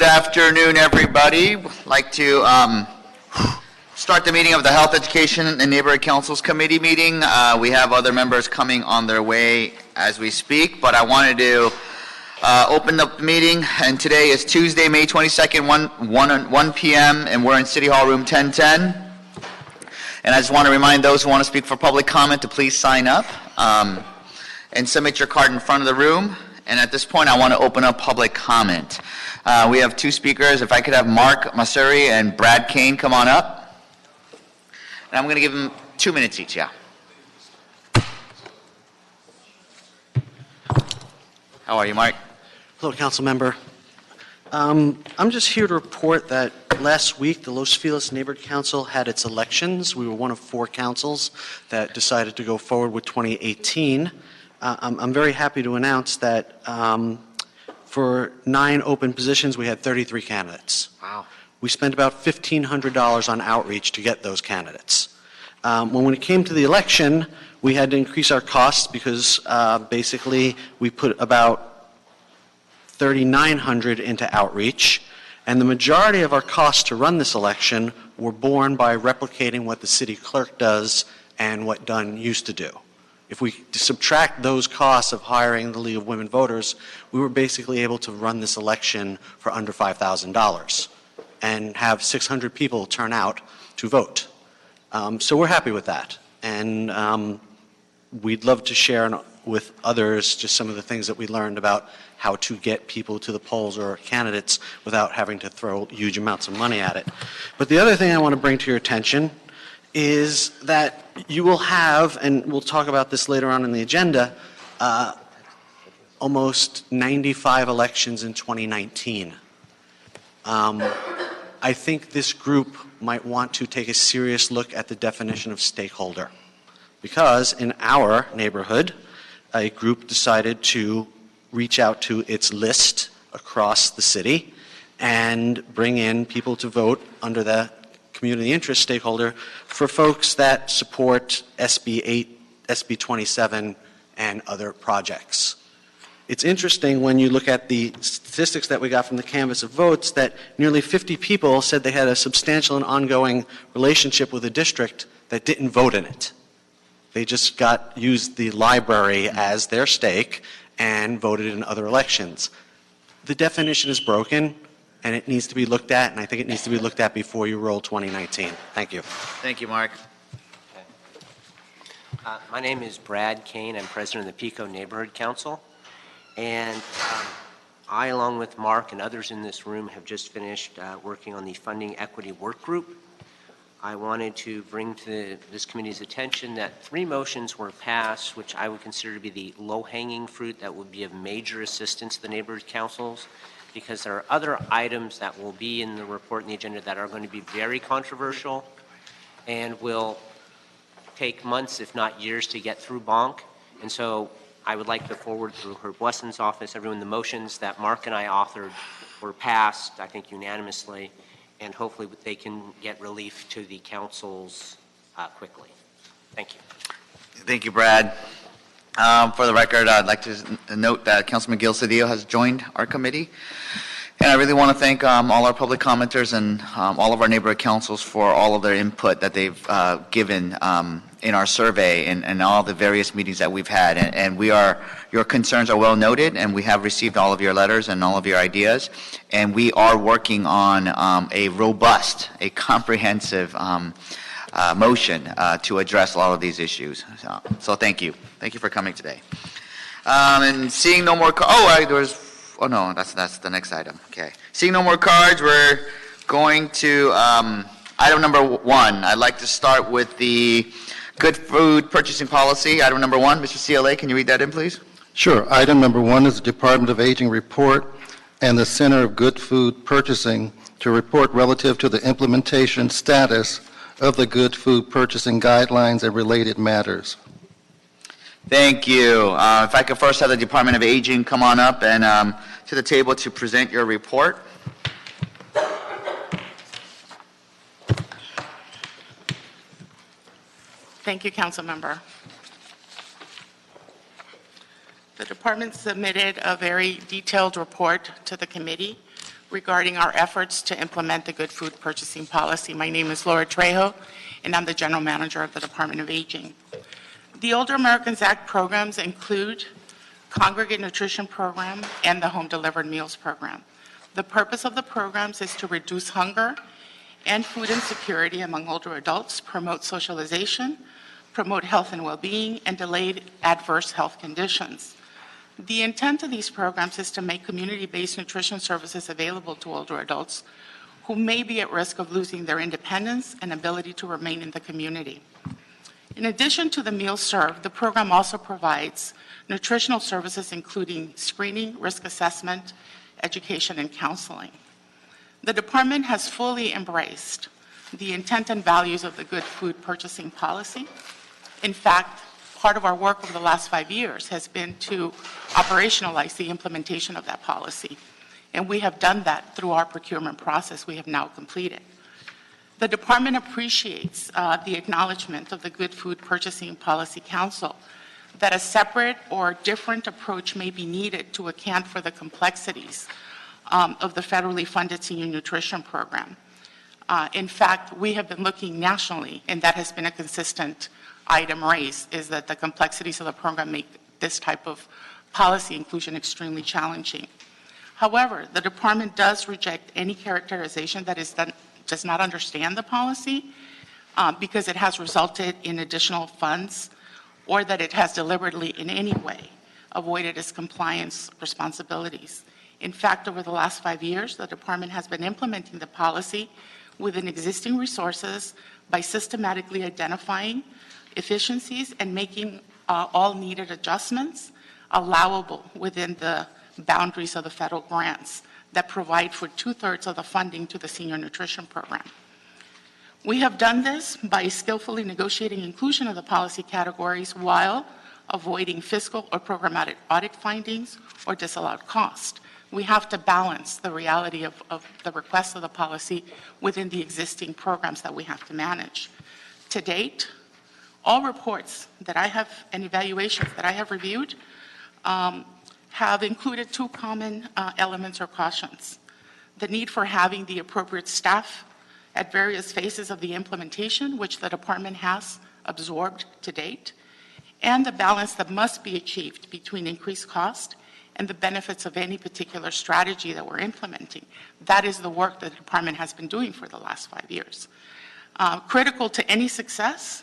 afternoon, everybody. I'd like to start the meeting of the Health, Education, and Neighborhood Councils Committee meeting. We have other members coming on their way as we speak, but I wanted to open up the meeting, and today is Tuesday, May 22nd, 1 p.m., and we're in City Hall Room 1010. And I just want to remind those who want to speak for public comment to please sign up and submit your card in front of the room. And at this point, I want to open up public comment. We have two speakers. If I could have Mark Masuri and Brad Kane come on up. And I'm going to give them 2 minutes each, yeah. How are you, Mark? Hello, Council Member. I'm just here to report that last week, the Los Feliz Neighborhood Council had its elections. We were one of 4 councils that decided to go forward with 2018. I'm very happy to announce that for 9 open positions, we had 33 candidates. Wow. We spent about $1,500 on outreach to get those candidates. When it came to the election, we had to increase our costs because basically we put about $3,900 into outreach, and the majority of our costs to run this election were borne by replicating what the city clerk does and what Dunn used to do. If we subtract those costs of hiring the League of Women Voters, we were basically able to run this election for under $5,000 and have 600 people turn out to vote. So we're happy with that. And we'd love to share with others just some of the things that we learned about how to get people to the polls or candidates without having to throw huge amounts of money at it. But the other thing I want to bring to your attention is that you will have, and we'll talk about this later on in the agenda, almost 95 elections in 2019. I think this group might want to take a serious look at the definition of stakeholder, because in our neighborhood, a group decided to reach out to its list across the city and bring in people to vote under the community interest stakeholder for folks that support SB 8, SB 27, and other projects. It's interesting when you look at the statistics that we got from the canvass of votes that nearly 50 people said they had a substantial and ongoing relationship with a district that didn't vote in it. They just used the library as their stake and voted in other elections. The definition is broken, and it needs to be looked at, and I think it needs to be looked at before you roll 2019. Thank you. Thank you, Mark. Okay. My name is Brad Kane. I'm president of the Pico Neighborhood Council. And I, along with Mark and others in this room, have just finished working on the Funding Equity Work Group. I wanted to bring to this committee's attention that 3 motions were passed, which I would consider to be the low-hanging fruit that would be of major assistance to the neighborhood councils, because there are other items that will be in the report and the agenda that are going to be very controversial and will take months, if not years, to get through bonk. And so I would like to forward through Herb Wesson's office, everyone, the motions that Mark and I authored were passed, I think unanimously, and hopefully they can get relief to the councils quickly. Thank you. Thank you, Brad. For the record, I'd like to note that Councilman Gil Cedillo has joined our committee. And I really want to thank all our public commenters and all of our neighborhood councils for all of their input that they've given in our survey and all the various meetings that we've had. And your concerns are well noted, and we have received all of your letters and all of your ideas. And we are working on a robust, a comprehensive motion to address a lot of these issues. So thank you. Thank you for coming today. And seeing no more, oh no, that's the next item. Okay. Seeing no more cards, we're going to item number 1. I'd like to start with the good food purchasing policy. Item number 1, Mr. CLA, can you read that in, please? Sure. Item number 1 is the Department of Aging report and the Center of Good Food Purchasing to report relative to the implementation status of the good food purchasing guidelines and related matters. Thank you. If I could first have the Department of Aging come on up and to the table to present your report. Thank you, Council Member. The department submitted a very detailed report to the committee regarding our efforts to implement the Good Food Purchasing Policy. My name is Laura Trejo, and I'm the General Manager of the Department of Aging. The Older Americans Act programs include Congregate Nutrition Program and the Home Delivered Meals Program. The purpose of the programs is to reduce hunger and food insecurity among older adults, promote socialization, promote health and well-being, and delay adverse health conditions. The intent of these programs is to make community-based nutrition services available to older adults who may be at risk of losing their independence and ability to remain in the community. In addition to the meals served, the program also provides nutritional services including screening, risk assessment, education, and counseling. The department has fully embraced the intent and values of the Good Food Purchasing Policy. In fact, part of our work over the last 5 years has been to operationalize the implementation of that policy, and we have done that through our procurement process we have now completed. The department appreciates the acknowledgement of the Good Food Purchasing Policy Council that a separate or different approach may be needed to account for the complexities of the federally funded senior nutrition program. In fact, we have been looking nationally, and that has been a consistent item raised, is that the complexities of the program make this type of policy inclusion extremely challenging. However, the department does reject any characterization that does not understand the policy because it has resulted in additional funds or that it has deliberately in any way avoided its compliance responsibilities. In fact, over the last 5 years, the department has been implementing the policy within existing resources by systematically identifying efficiencies and making all needed adjustments allowable within the boundaries of the federal grants that provide for 2/3 of the funding to the senior nutrition program. We have done this by skillfully negotiating inclusion of the policy categories while avoiding fiscal or programmatic audit findings or disallowed cost. We have to balance the reality of the request of the policy within the existing programs that we have to manage. To date, all reports that I have and evaluations that I have reviewed have included two common elements or cautions: the need for having the appropriate staff at various phases of the implementation, which the department has absorbed to date, and the balance that must be achieved between increased cost and the benefits of any particular strategy that we're implementing. That is the work that the department has been doing for the last 5 years. Critical to any success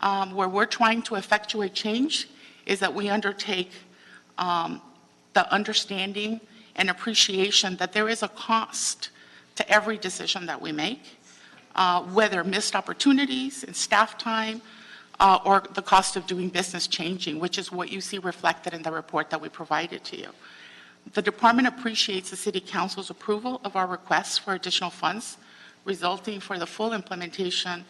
where we're trying to effectuate change is that we undertake the understanding and appreciation that there is a cost to every decision that we make, whether missed opportunities in staff time or the cost of doing business changing, which is what you see reflected in the report that we provided to you. The department appreciates the City Council's approval of our requests for additional funds resulting for the full implementation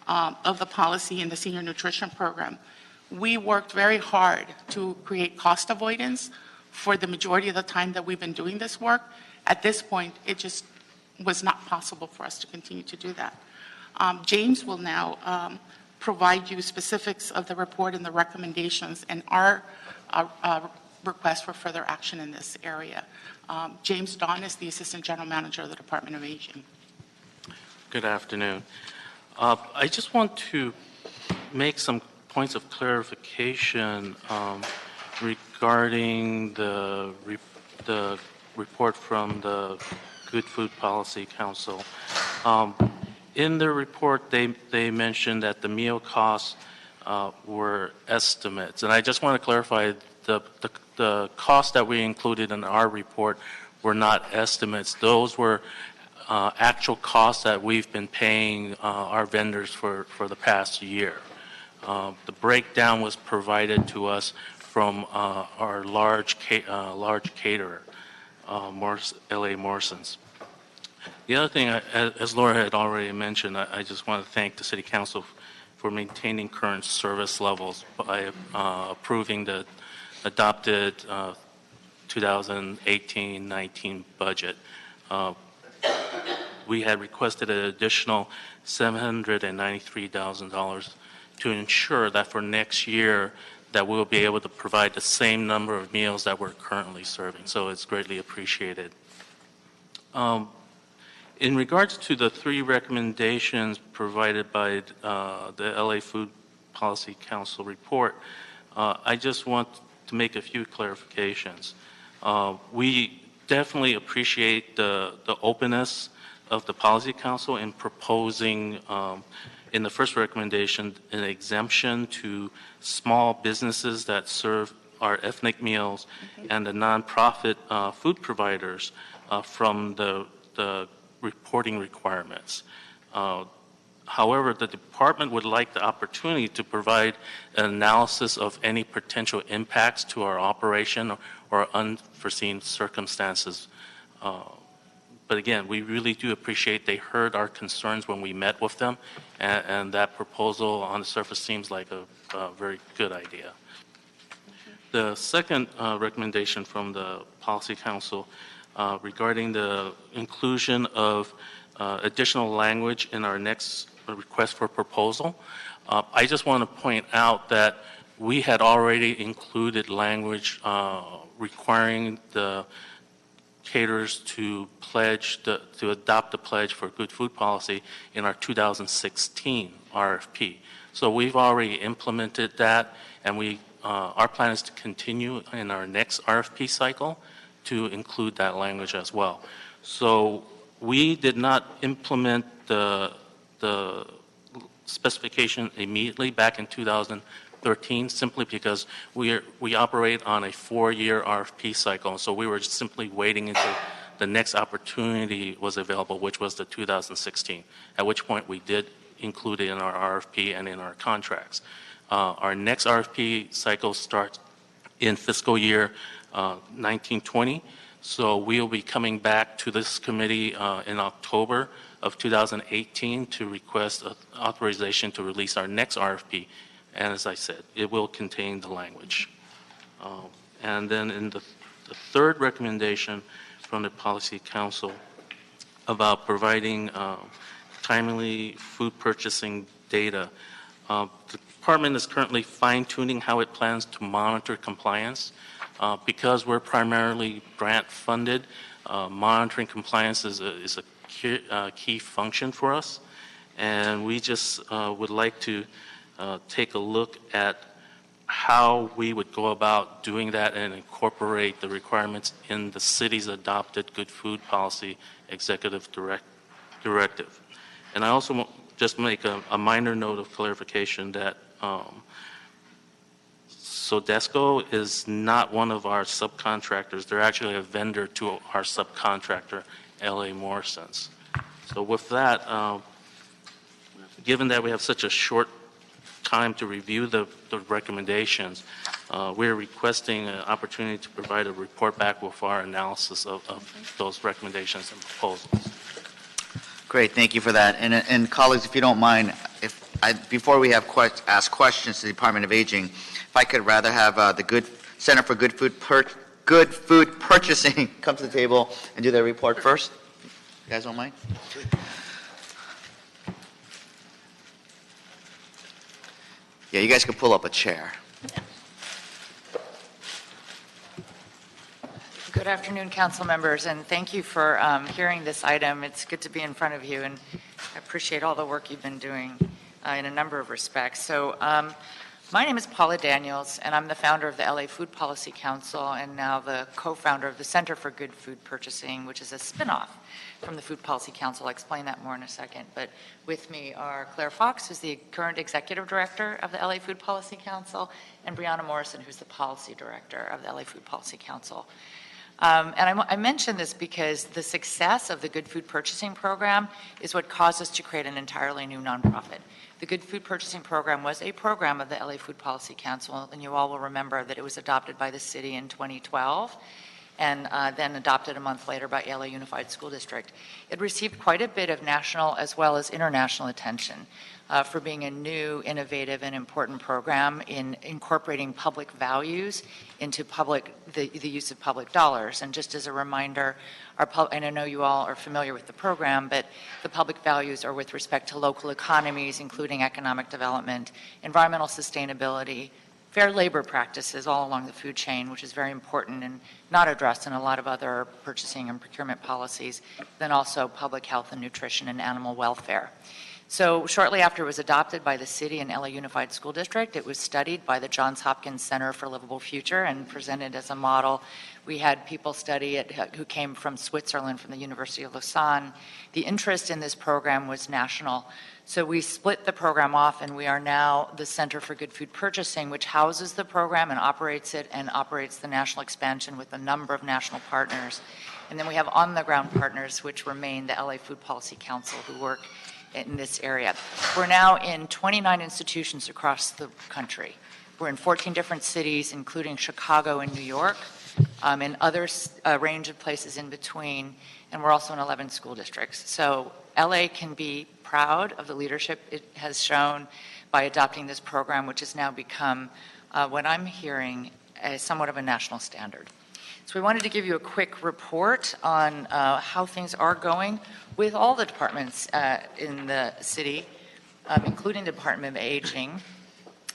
of the policy in the senior nutrition program. We worked very hard to create cost avoidance for the majority of the time that we've been doing this work. At this point, it just was not possible for us to continue to do that. James will now provide you specifics of the report and the recommendations and our request for further action in this area. James Dawn is the Assistant General Manager of the Department of Aging. Good afternoon. I just want to make some points of clarification regarding the report from the Good Food Policy Council. In the report, they mentioned that the meal costs were estimates, and I just want to clarify the costs that we included in our report were not estimates. Those were actual costs that we've been paying our vendors for the past year. The breakdown was provided to us from our large caterer, L.A. Morrison's. The other thing, as Laura had already mentioned, I just want to thank the City Council for maintaining current service levels by approving the adopted 2018-19 budget. We had requested an additional $793,000 to ensure that for next year that we'll be able to provide the same number of meals that we're currently serving. So it's greatly appreciated. In regards to the 3 recommendations provided by the LA Food Policy Council report, I just want to make a few clarifications. We definitely appreciate the openness of the Policy Council in proposing, in the first recommendation, an exemption to small businesses that serve our ethnic meals and the nonprofit food providers from the reporting requirements. However, the department would like the opportunity to provide an analysis of any potential impacts to our operation or unforeseen circumstances. But again, we really do appreciate they heard our concerns when we met with them, and that proposal on the surface seems like a very good idea. The second recommendation from the Policy Council regarding the inclusion of additional language in our next request for proposal. I just want to point out that we had already included language requiring the caterers to to adopt the pledge for good food policy in our 2016 RFP. So we've already implemented that, and our plan is to continue in our next RFP cycle to include that language as well. So we did not implement the specification immediately back in 2013 simply because we operate on a 4-year RFP cycle. So we were just simply waiting until the next opportunity was available, which was the 2016, at which point we did include it in our RFP and in our contracts. Our next RFP cycle starts in fiscal year 1920. So we'll be coming back to this committee in October of 2018 to request authorization to release our next RFP. And as I said, it will contain the language. And then in the third recommendation from the Policy Council about providing timely food purchasing data, the department is currently fine-tuning how it plans to monitor compliance. Because we're primarily grant-funded, monitoring compliance is a key function for us, and we just would like to take a look at how we would go about doing that and incorporate the requirements in the city's adopted good food policy executive directive. And I also want just make a minor note of clarification that Sodesco is not one of our subcontractors. They're actually a vendor to our subcontractor, L.A. Morrison's. So with that, given that we have such a short time to review the recommendations, we're requesting an opportunity to provide a report back with our analysis of those recommendations and proposals. Great, thank you for that. And colleagues, if you don't mind, before we have ask questions to the Department of Aging, if I could rather have the Center for Good Food Purchasing come to the table and do their report first. You guys don't mind? Yeah, you guys can pull up a chair. Good afternoon, council members, and thank you for hearing this item. It's good to be in front of you, and I appreciate all the work you've been doing in a number of respects. So my name is Paula Daniels, and I'm the founder of the LA Food Policy Council and now the co-founder of the Center for Good Food Purchasing, which is a spinoff from the Food Policy Council. I'll explain that more in a second. But with me are Claire Fox, who's the current executive director of the LA Food Policy Council, and Brianna Morrison, who's the policy director of the LA Food Policy Council. And I mention this because the success of the Good Food Purchasing Program is what caused us to create an entirely new nonprofit. The Good Food Purchasing Program was a program of the LA Food Policy Council, and you all will remember that it was adopted by the city in 2012 and then adopted a month later by LA Unified School District. It received quite a bit of national as well as international attention for being a new, innovative, and important program in incorporating public values into the use of public dollars. And just as a reminder, and I know you all are familiar with the program, but the public values are with respect to local economies, including economic development, environmental sustainability, fair labor practices all along the food chain, which is very important and not addressed in a lot of other purchasing and procurement policies, then also public health and nutrition and animal welfare. So shortly after it was adopted by the city and LA Unified School District, it was studied by the Johns Hopkins Center for Livable Future and presented as a model. We had people study it who came from Switzerland, from the University of Lausanne. The interest in this program was national. So we split the program off, and we are now the Center for Good Food Purchasing, which houses the program and operates it and operates the national expansion with a number of national partners. And then we have on-the-ground partners, which remain the LA Food Policy Council, who work in this area. We're now in 29 institutions across the country. We're in 14 different cities, including Chicago and New York, and other range of places in between, and we're also in 11 school districts. So LA can be proud of the leadership it has shown by adopting this program, which has now become, what I'm hearing, somewhat of a national standard. So we wanted to give you a quick report on how things are going with all the departments in the city, including the Department of Aging.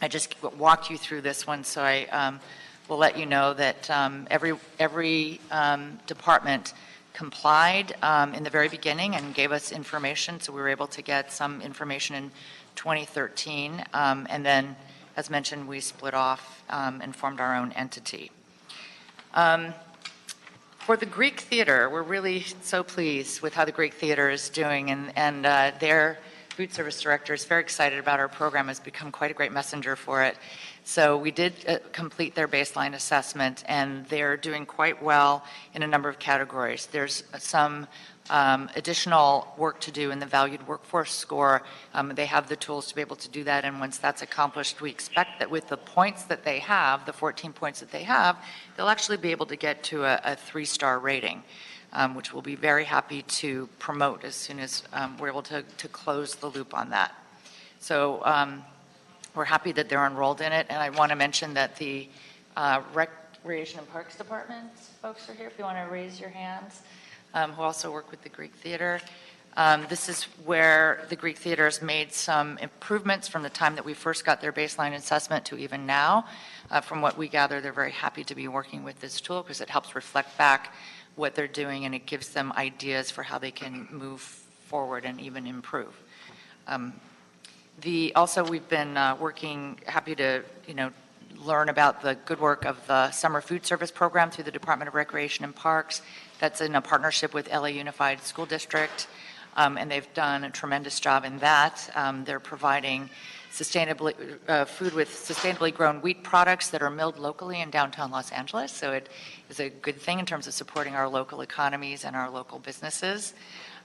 I just walked you through this one, so I will let you know that every department complied in the very beginning and gave us information, so we were able to get some information in 2013, and then, as mentioned, we split off and formed our own entity. For the Greek Theater, we're really so pleased with how the Greek Theater is doing, and their food service director is very excited about our program, has become quite a great messenger for it. So we did complete their baseline assessment, and they're doing quite well in a number of categories. There's some additional work to do in the valued workforce score. They have the tools to be able to do that, and once that's accomplished, we expect that with the points that they have, the 14 points that they have, they'll actually be able to get to a 3-star rating, which we'll be very happy to promote as soon as we're able to close the loop on that. So we're happy that they're enrolled in it, and I want to mention that the Recreation and Parks Department folks are here, if you want to raise your hands, who also work with the Greek Theater. This is where the Greek Theater has made some improvements from the time that we first got their baseline assessment to even now. From what we gather, they're very happy to be working with this tool because it helps reflect back what they're doing, and it gives them ideas for how they can move forward and even improve. Also, we've been working, happy to learn about the good work of the Summer Food Service Program through the Department of Recreation and Parks. That's in a partnership with LA Unified School District, and they've done a tremendous job in that. They're providing food with sustainably grown wheat products that are milled locally in downtown Los Angeles, so it is a good thing in terms of supporting our local economies and our local businesses.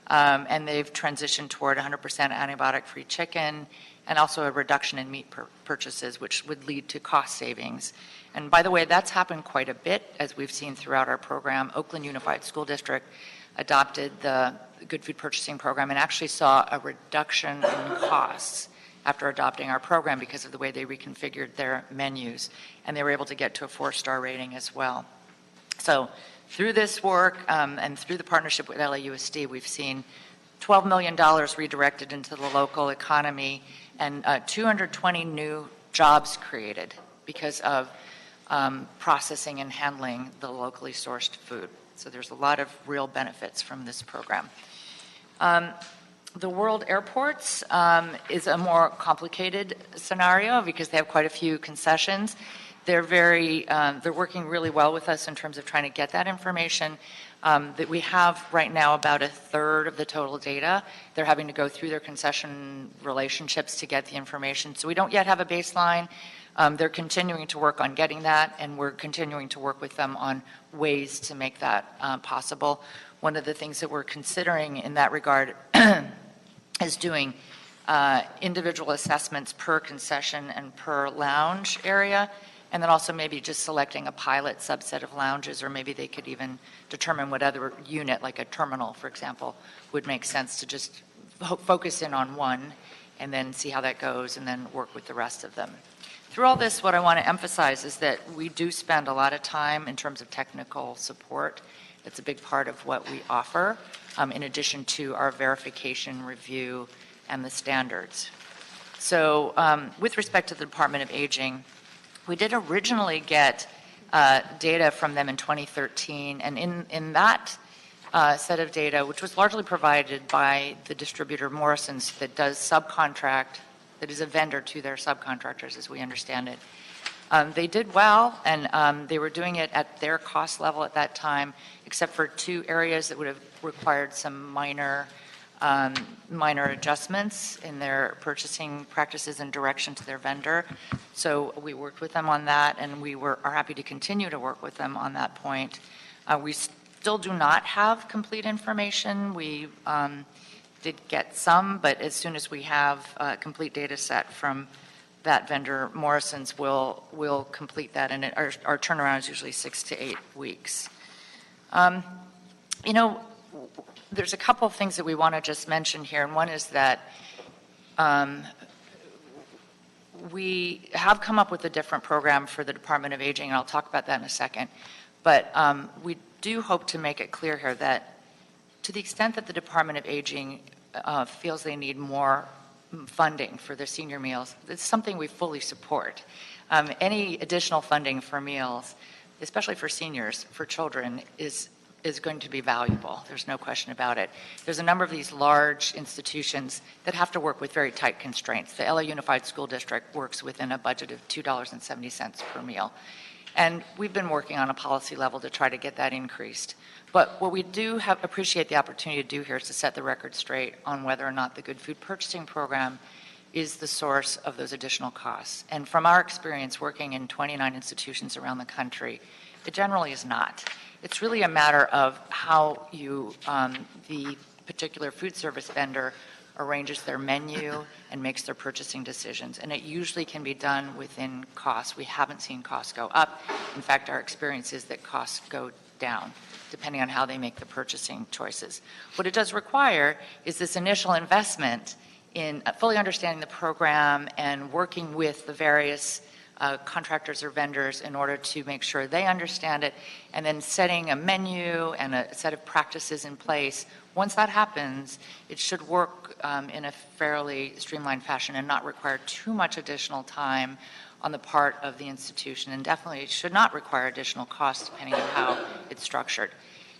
And they've transitioned toward 100% antibiotic-free chicken and also a reduction in meat purchases, which would lead to cost savings. And by the way, that's happened quite a bit, as we've seen throughout our program. Oakland Unified School District adopted the Good Food Purchasing Program and actually saw a reduction in costs after adopting our program because of the way they reconfigured their menus, and they were able to get to a 4-star rating as well. So through this work and through the partnership with LAUSD, we've seen $12 million redirected into the local economy and 220 new jobs created because of processing and handling the locally sourced food. So there's a lot of real benefits from this program. The World Airports is a more complicated scenario because they have quite a few concessions. They're working really well with us in terms of trying to get that information. That we have right now about 1/3 of the total data. They're having to go through their concession relationships to get the information. So we don't yet have a baseline. They're continuing to work on getting that, and we're continuing to work with them on ways to make that possible. One of the things that we're considering in that regard is doing individual assessments per concession and per lounge area, and then also maybe just selecting a pilot subset of lounges, or maybe they could even determine what other unit, like a terminal, for example, would make sense to just focus in on one and then see how that goes and then work with the rest of them. Through all this, what I want to emphasize is that we do spend a lot of time in terms of technical support. It's a big part of what we offer, in addition to our verification, review, and the standards. So with respect to the Department of Aging, We did originally get data from them in 2013, and in that set of data, which was largely provided by the distributor Morrison's that does subcontract, that is a vendor to their subcontractors as we understand it. They did well, and they were doing it at their cost level at that time, except for 2 areas that would have required some minor adjustments in their purchasing practices and direction to their vendor. So we worked with them on that, and we are happy to continue to work with them on that point. We still do not have complete information. We did get some, but as soon as we have a complete data set from that vendor, Morrison's will complete that, and our turnaround is usually 6 to 8 weeks. There's a couple of things that we want to just mention here, and one is that we have come up with a different program for the Department of Aging, and I'll talk about that in a second. But we do hope to make it clear here that to the extent that the Department of Aging feels they need more funding for their senior meals, it's something we fully support. Any additional funding for meals, especially for seniors, for children, is going to be valuable. There's no question about it. There's a number of these large institutions that have to work with very tight constraints. The LA Unified School District works within a budget of $2.70 per meal. And we've been working on a policy level to try to get that increased. But what we do appreciate the opportunity to do here is to set the record straight on whether or not the Good Food Purchasing Program is the source of those additional costs. And from our experience working in 29 institutions around the country, it generally is not. It's really a matter of how the particular food service vendor arranges their menu and makes their purchasing decisions. And it usually can be done within costs. We haven't seen costs go up. In fact, our experience is that costs go down, depending on how they make the purchasing choices. What it does require is this initial investment in fully understanding the program and working with the various contractors or vendors in order to make sure they understand it, and then setting a menu and a set of practices in place. Once that happens, it should work in a fairly streamlined fashion and not require too much additional time on the part of the institution, and definitely it should not require additional costs depending on how it's structured.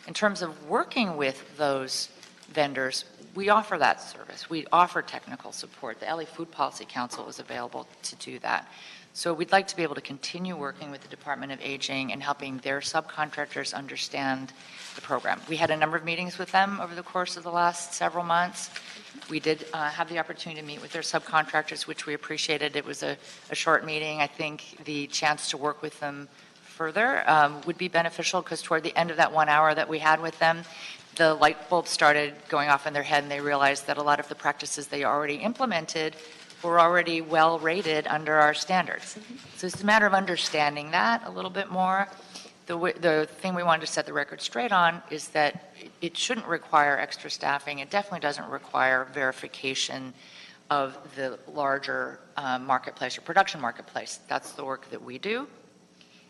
In terms of working with those vendors, we offer that service. We offer technical support. The LA Food Policy Council is available to do that. So we'd like to be able to continue working with the Department of Aging and helping their subcontractors understand the program. We had a number of meetings with them over the course of the last several months. We did have the opportunity to meet with their subcontractors, which we appreciated. It was a short meeting. I think the chance to work with them further would be beneficial, because toward the end of that 1 hour that we had with them, the light bulbs started going off in their head, and they realized that a lot of the practices they already implemented were already well rated under our standards. So it's a matter of understanding that a little bit more. The thing we wanted to set the record straight on is that it shouldn't require extra staffing. It definitely doesn't require verification of the larger marketplace or production marketplace. That's the work that we do,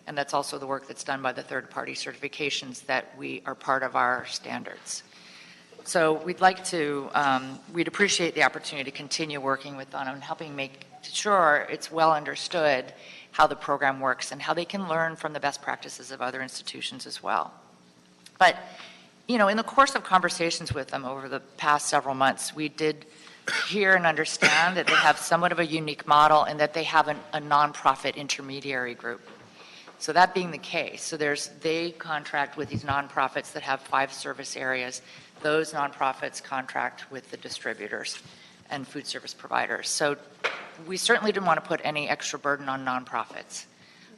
and that's also the work that's done by the third-party certifications that we are part of our standards. So we'd appreciate the opportunity to continue working with them and helping make sure it's well understood how the program works and how they can learn from the best practices of other institutions as well. But, in the course of conversations with them over the past several months, we did hear and understand that they have somewhat of a unique model and that they have a nonprofit intermediary group. So that being the case, so they contract with these nonprofits that have 5 service areas. Those nonprofits contract with the distributors and food service providers. So we certainly didn't want to put any extra burden on nonprofits.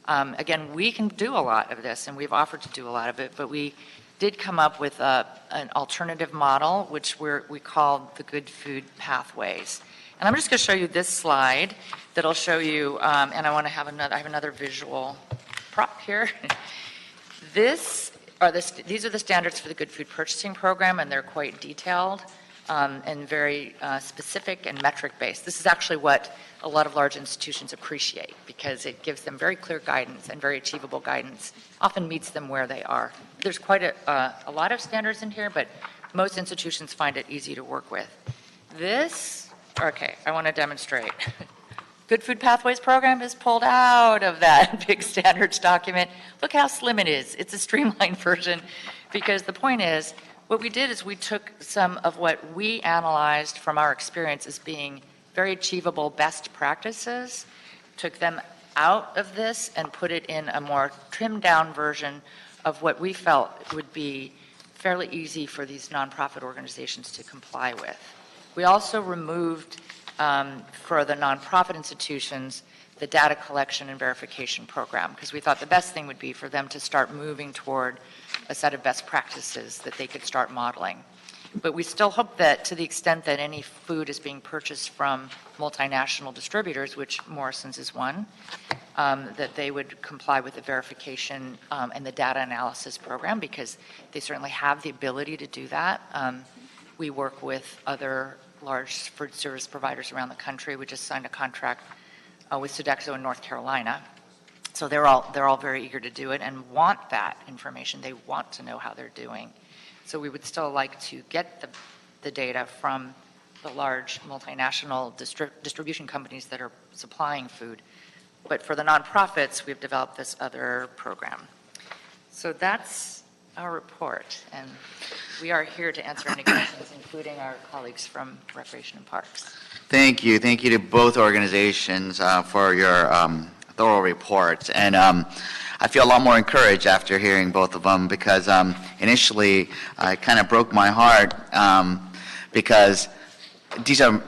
Again, we can do a lot of this, and we've offered to do a lot of it, but we did come up with an alternative model, which we call the Good Food Pathways. And I'm just going to show you this slide that'll show you, and I have another visual prop here. These are the standards for the Good Food Purchasing Program, and they're quite detailed and very specific and metric-based. This is actually what a lot of large institutions appreciate, because it gives them very clear guidance and very achievable guidance, often meets them where they are. There's quite a lot of standards in here, but most institutions find it easy to work with. I want to demonstrate. Good Food Pathways program is pulled out of that big standards document. Look how slim it is. It's a streamlined version, because the point is, what we did is we took some of what we analyzed from our experience as being very achievable best practices, took them out of this and put it in a more trimmed down version of what we felt would be fairly easy for these nonprofit organizations to comply with. We also removed, for the nonprofit institutions, the data collection and verification program, because we thought the best thing would be for them to start moving toward a set of best practices that they could start modeling. But we still hope that to the extent that any food is being purchased from multinational distributors, which Morrison's is one, that they would comply with the verification and the data analysis program, because they certainly have the ability to do that. We work with other large food service providers around the country. We just signed a contract with Sodexo in North Carolina. So they're all very eager to do it and want that information. They want to know how they're doing. So we would still like to get the data from the large multinational distribution companies that are supplying food. But for the nonprofits, we've developed this other program. So that's our report. And we are here to answer any questions, including our colleagues from Recreation and Parks. Thank you. Thank you to both organizations for your thorough reports. And I feel a lot more encouraged after hearing both of them, because initially it kind of broke my heart because these are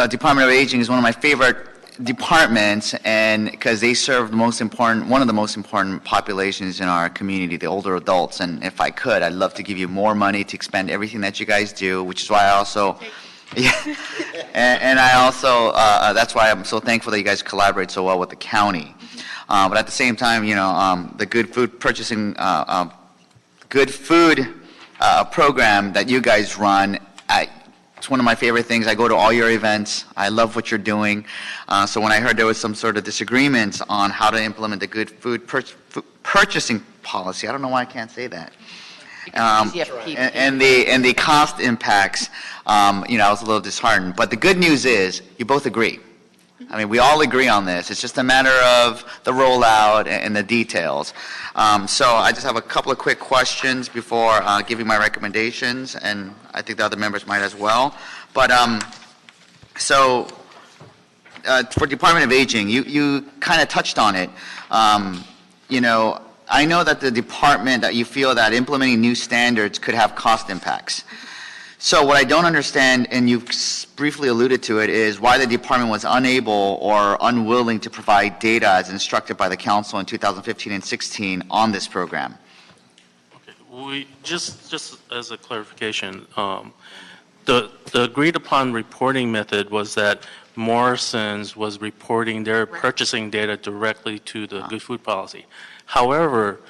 Department of Aging is one of my favorite departments, and because they serve one of the most important populations in our community, the older adults. And if I could, I'd love to give you more money to expend everything that you guys do, which is why I also. Yeah, and I also, that's why I'm so thankful that you guys collaborate so well with the county. But at the same time, the good food purchasing, good food program that you guys run, it's one of my favorite things. I go to all your events. I love what you're doing. So when I heard there was some sort of disagreements on how to implement the good food purchasing policy, I don't know why I can't say that. And the cost impacts, I was a little disheartened. But the good news is you both agree. I mean, we all agree on this. It's just a matter of the rollout and the details. So I just have a couple of quick questions before giving my recommendations, and I think the other members might as well. But for Department of Aging, you kind of touched on it. I know that the department that you feel that implementing new standards could have cost impacts. So what I don't understand, and you've briefly alluded to it, is why the department was unable or unwilling to provide data as instructed by the council in 2015 and 16 on this program. Okay. We just as a clarification, the agreed upon reporting method was that Morrison's was reporting their purchasing data directly to the Good Food Policy. However,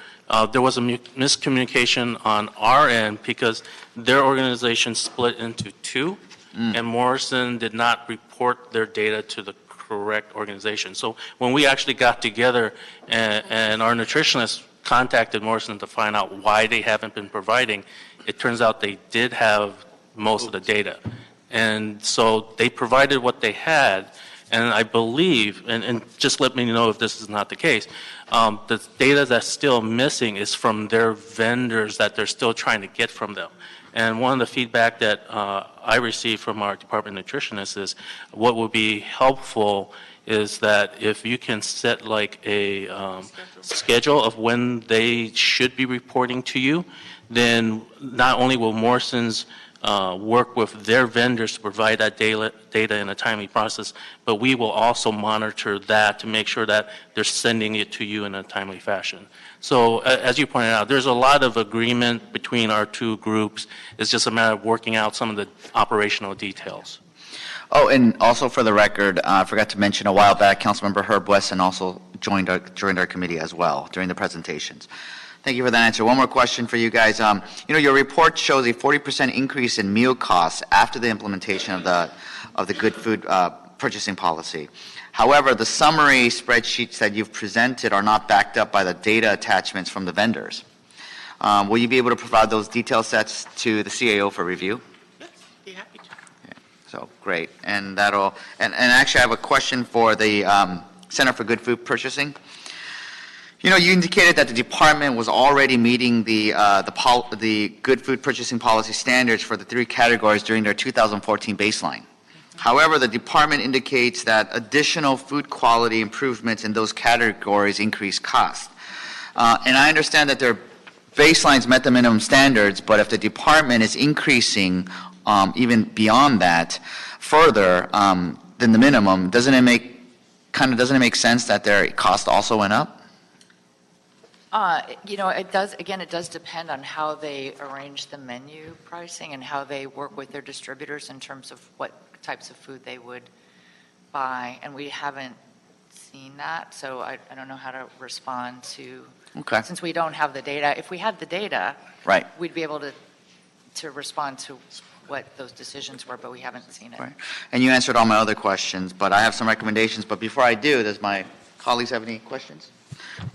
there was a miscommunication on our end because their organization split into two, and Morrison did not report their data to the correct organization. So when we actually got together and our nutritionists contacted Morrison to find out why they haven't been providing, it turns out they did have most of the data. And so they provided what they had, and I believe, and just let me know if this is not the case, the data that's still missing is from their vendors that they're still trying to get from them. And one of the feedback that I received from our department nutritionist is what would be helpful is that if you can set like a schedule of when they should be reporting to you, then not only will Morrison's work with their vendors to provide that data in a timely process, but we will also monitor that to make sure that they're sending it to you in a timely fashion. So as you pointed out, there's a lot of agreement between our two groups. It's just a matter of working out some of the operational details. Oh, and also for the record, I forgot to mention a while back, Councilmember Herb Wesson also joined our committee as well during the presentations. Thank you for that answer. One more question for you guys. Your report shows a 40% increase in meal costs after the implementation of the good food purchasing policy. However, the summary spreadsheets that you've presented are not backed up by the data attachments from the vendors. Will you be able to provide those detail sets to the CAO for review? Yes, be happy to. Yeah. So, great. And actually, I have a question for the Center for Good Food Purchasing. You know, you indicated that the department was already meeting the good food purchasing policy standards for the 3 categories during their 2014 baseline. However, the department indicates that additional food quality improvements in those categories increase cost. And I understand that their baselines met the minimum standards, but if the department is increasing even beyond that further than the minimum, doesn't it make sense that their cost also went up? You know, it does depend on how they arrange the menu pricing and how they work with their distributors in terms of what types of food they would buy, and we haven't seen that, so I don't know how to respond to, since we don't have the data. If we had the data, right, we'd be able to respond to what those decisions were, but we haven't seen it. Right. And you answered all my other questions, but I have some recommendations. But before I do, does my colleagues have any questions?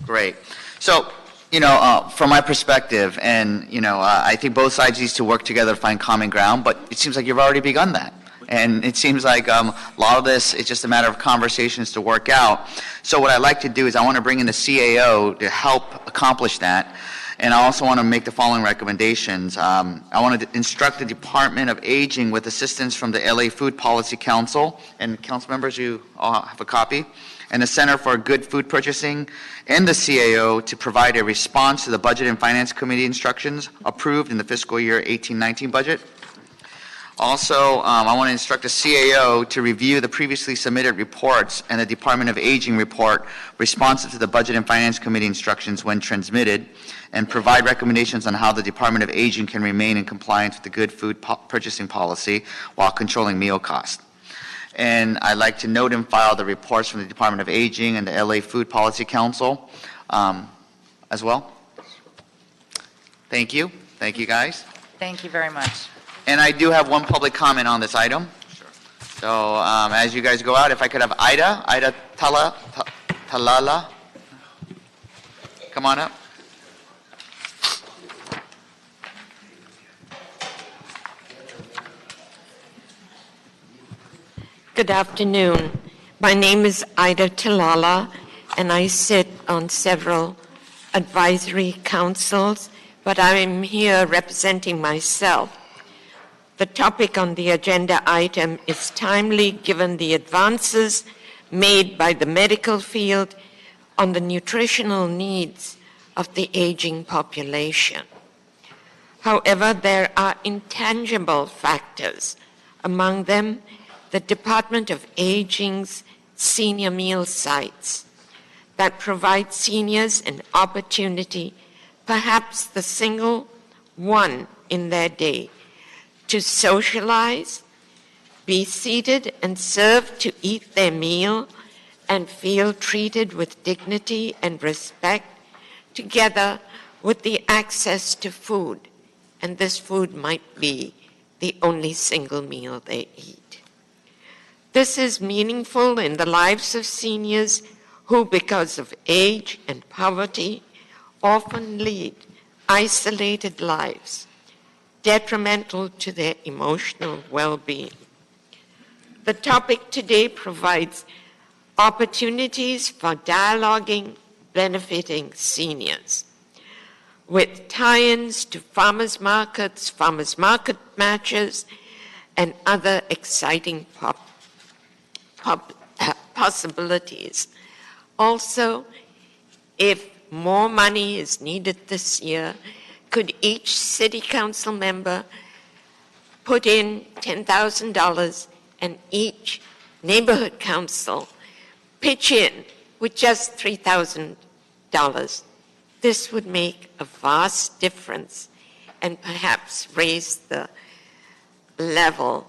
Great. So, you know, from my perspective, and, you know, I think both sides need to work together to find common ground, but it seems like you've already begun that. And it seems like a lot of this is just a matter of conversations to work out. So what I'd like to do is I want to bring in the CAO to help accomplish that. And I also want to make the following recommendations. I want to instruct the Department of Aging with assistance from the LA Food Policy Council, and council members, you all have a copy, and the Center for Good Food Purchasing and the CAO to provide a response to the Budget and Finance Committee instructions approved in the fiscal year 18-19 budget. Also, I want to instruct the CAO to review the previously submitted reports and the Department of Aging report responsive to the Budget and Finance Committee instructions when transmitted, and provide recommendations on how the Department of Aging can remain in compliance with the good food purchasing policy while controlling meal costs. And I'd like to note and file the reports from the Department of Aging and the LA Food Policy Council as well. Thank you. Thank you, guys. Thank you very much. And I do have one public comment on this item. Sure. So as you guys go out, if I could have Ida Talala, come on up. Good afternoon. My name is Ida Talala, and I sit on several advisory councils, but I am here representing myself. The topic on the agenda item is timely given the advances made by the medical field on the nutritional needs of the aging population. However, there are intangible factors, among them the Department of Aging's senior meal sites that provide seniors an opportunity, perhaps the single one in their day, to socialize, be seated and served to eat their meal, and feel treated with dignity and respect, together with the access to food. And this food might be the only single meal they eat. This is meaningful in the lives of seniors who, because of age and poverty, often lead isolated lives, detrimental to their emotional well-being. The topic today provides opportunities for dialoguing, benefiting seniors, with tie-ins to farmers market matches, and other exciting possibilities. Also, if more money is needed this year, could each city council member put in $10,000 and each neighborhood council pitch in with just $3,000? This would make a vast difference and perhaps raise the level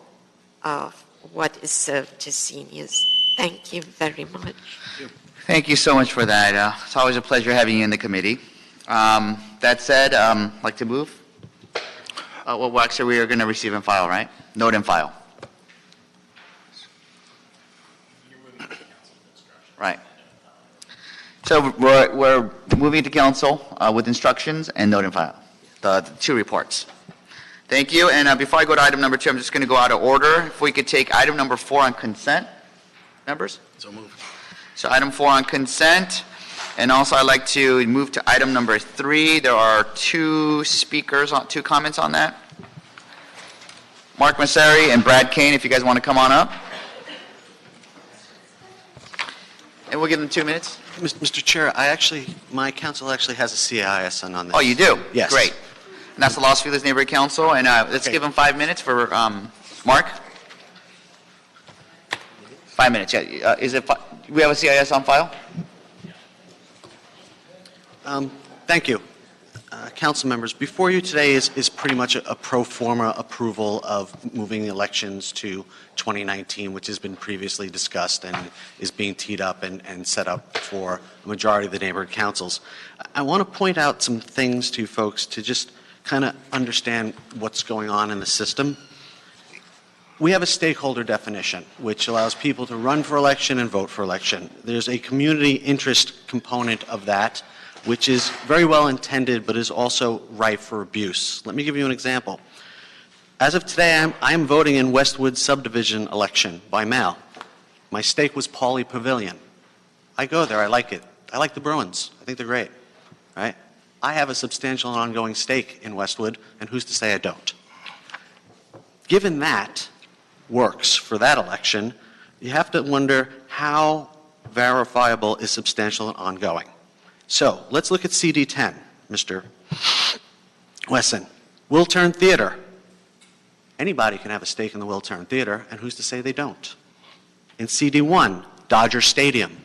of what is served to seniors. Thank you very much. Thank you so much for that. It's always a pleasure having you in the committee. That said, I'd like to move. Well, actually, we are going to receive and file, right? Note and file. Right. So we're moving to council with instructions and note and file, the 2 reports. Thank you. And before I go to item number 2, I'm just going to go out of order. If we could take item number 4 on consent, members? So moved. So item 4 on consent. And also I'd like to move to item number 3. There are 2 speakers, 2 comments on that. Mark Masseri and Brad Kane, if you guys want to come on up. And we'll give them 2 minutes. Mr. Chair, my council actually has a CIS on this. Oh, you do? Yes. Great. And that's the Los Feliz Neighborhood Council. And let's Okay. give them 5 minutes for Mark. 5 minutes, yeah. We have a CIS on file? Thank you. Council members, before you today is pretty much a pro forma approval of moving the elections to 2019, which has been previously discussed and is being teed up and set up for a majority of the neighborhood councils. I want to point out some things to you folks to just kind of understand what's going on in the system. We have a stakeholder definition, which allows people to run for election and vote for election. There's a community interest component of that, which is very well intended but is also ripe for abuse. Let me give you an example. As of today, I am voting in Westwood subdivision election by mail. My stake was Pauley Pavilion. I go there, I like it. I like the Bruins. I think they're great, right? I have a substantial and ongoing stake in Westwood, and who's to say I don't? Given that works for that election, you have to wonder how verifiable is substantial and ongoing. So let's look at CD10, Mr. Wesson. Wiltern Theater. Anybody can have a stake in the Wiltern Theater, and who's to say they don't? In CD1, Dodger Stadium.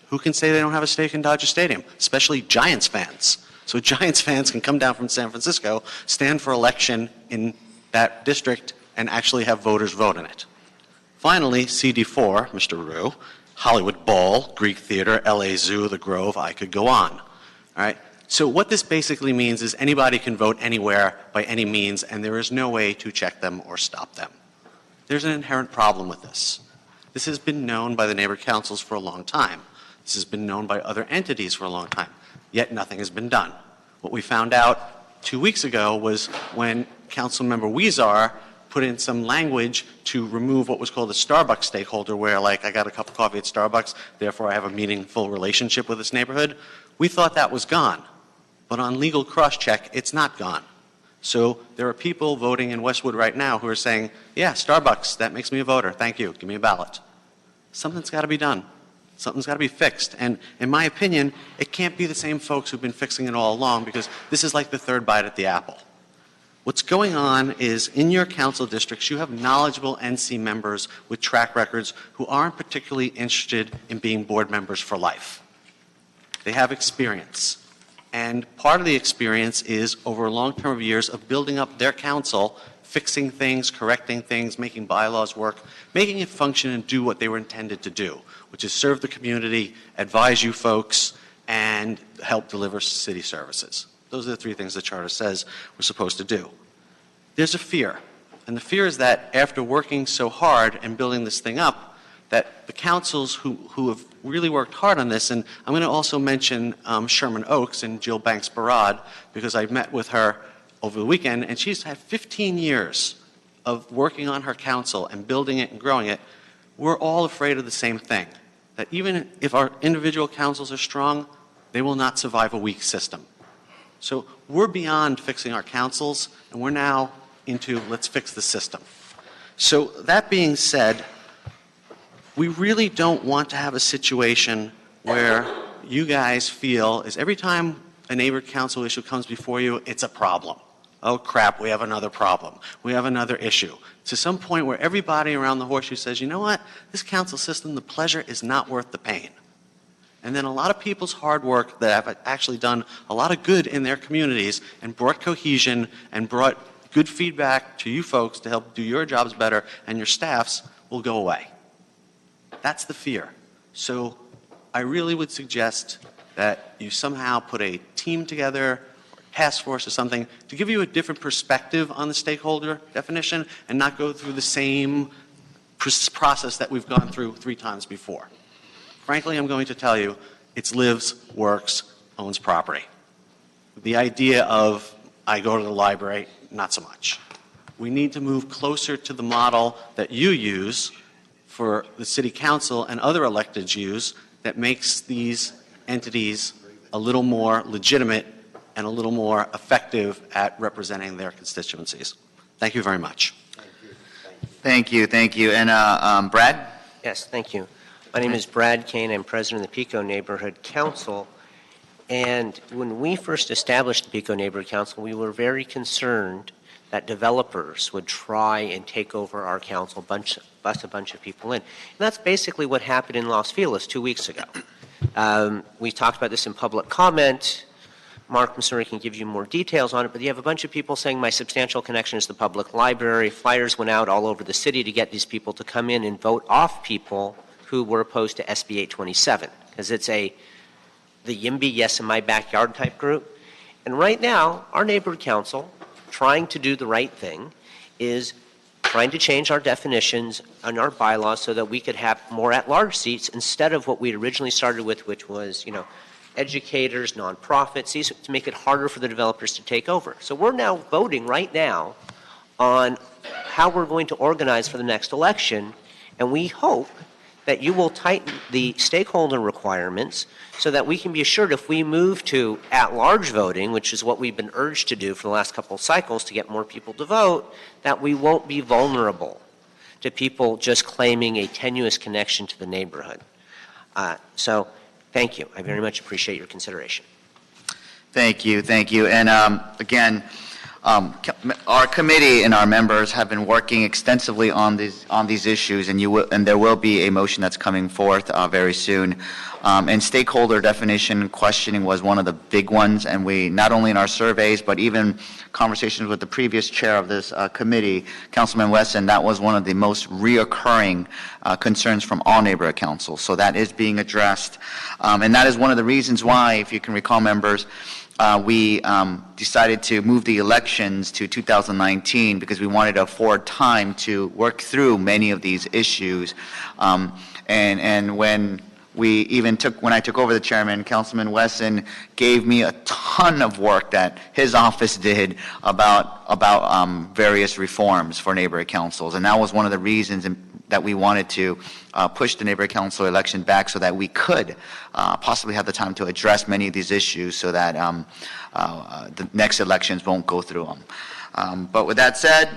Who can say they don't have a stake in Dodger Stadium? Especially Giants fans. So Giants fans can come down from San Francisco, stand for election in that district, and actually have voters vote in it. Finally, CD4, Mr. Rue, Hollywood Bowl, Greek Theater, LA Zoo, the Grove, I could go on. All right? So what this basically means is anybody can vote anywhere by any means, and there is no way to check them or stop them. There's an inherent problem with this. This has been known by the neighborhood councils for a long time. This has been known by other entities for a long time, yet nothing has been done. What we found out 2 weeks ago was when Councilmember Weezar put in some language to remove what was called a Starbucks stakeholder, where, like, I got a cup of coffee at Starbucks, therefore I have a meaningful relationship with this neighborhood. We thought that was gone. But on legal cross-check, it's not gone. So there are people voting in Westwood right now who are saying, yeah, Starbucks, that makes me a voter. Thank you. Give me a ballot. Something's got to be done. Something's got to be fixed. And in my opinion, it can't be the same folks who've been fixing it all along, because this is like the third bite at the apple. What's going on is in your council districts, you have knowledgeable NC members with track records who aren't particularly interested in being board members for life. They have experience. And part of the experience is over a long term of years of building up their council, fixing things, correcting things, making bylaws work, making it function and do what they were intended to do, which is serve the community, advise you folks, and help deliver city services. Those are the 3 things the charter says we're supposed to do. There's a fear, and the fear is that after working so hard and building this thing up, that the councils who have really worked hard on this, and I'm going to also mention Sherman Oaks and Jill Banks-Barad, because I met with her over the weekend, and she's had 15 years of working on her council and building it and growing it. We're all afraid of the same thing, that even if our individual councils are strong, they will not survive a weak system. So we're beyond fixing our councils, and we're now into let's fix the system. So that being said, we really don't want to have a situation where you guys feel is every time a neighborhood council issue comes before you, it's a problem. Oh crap, we have another problem. We have another issue. To some point where everybody around the horseshoe says, you know what, this council system, the pleasure is not worth the pain. And then a lot of people's hard work that have actually done a lot of good in their communities and brought cohesion and brought good feedback to you folks to help do your jobs better and your staffs will go away. That's the fear. So I really would suggest that you somehow put a team together, or task force or something, to give you a different perspective on the stakeholder definition and not go through the same process that we've gone through 3 times before. Frankly, I'm going to tell you, it's lives, works, owns property. The idea of I go to the library, not so much. We need to move closer to the model that you use for the city council and other electeds use that makes these entities a little more legitimate and a little more effective at representing their constituencies. Thank you very much. Thank you. And Brad? Yes, thank you. My name is Brad Kane. I'm president of the Pico Neighborhood Council. And when we first established the Pico Neighborhood Council, we were very concerned that developers would try and take over our council, bus a bunch of people in. And that's basically what happened in Los Feliz 2 weeks ago. We talked about this in public comment. Mark Missouri can give you more details on it, but you have a bunch of people saying my substantial connection is the public library. Flyers went out all over the city to get these people to come in and vote off people who were opposed to SB 827, because it's the YIMBY, yes in my backyard type group. And right now, our neighborhood council, trying to do the right thing, is trying to change our definitions and our bylaws so that we could have more at-large seats instead of what we originally started with, which was, educators, nonprofits, to make it harder for the developers to take over. So we're now voting right now on how we're going to organize for the next election, and we hope that you will tighten the stakeholder requirements so that we can be assured if we move to at-large voting, which is what we've been urged to do for the last couple of cycles to get more people to vote, that we won't be vulnerable to people just claiming a tenuous connection to the neighborhood. So thank you. I very much appreciate your consideration. Thank you. And again, our committee and our members have been working extensively on these issues, and there will be a motion that's coming forth very soon. And stakeholder definition questioning was one of the big ones, and we, not only in our surveys, but even conversations with the previous chair of this committee, Councilman Wesson, that was one of the most reoccurring concerns from all neighborhood councils. So that is being addressed. And that is one of the reasons why, if you can recall, members, we decided to move the elections to 2019 because we wanted to afford time to work through many of these issues. And when I took over the chairman, Councilman Wesson gave me a ton of work that his office did about various reforms for neighborhood councils. And that was one of the reasons that we wanted to push the neighborhood council election back so that we could possibly have the time to address many of these issues so that the next elections won't go through them. But with that said,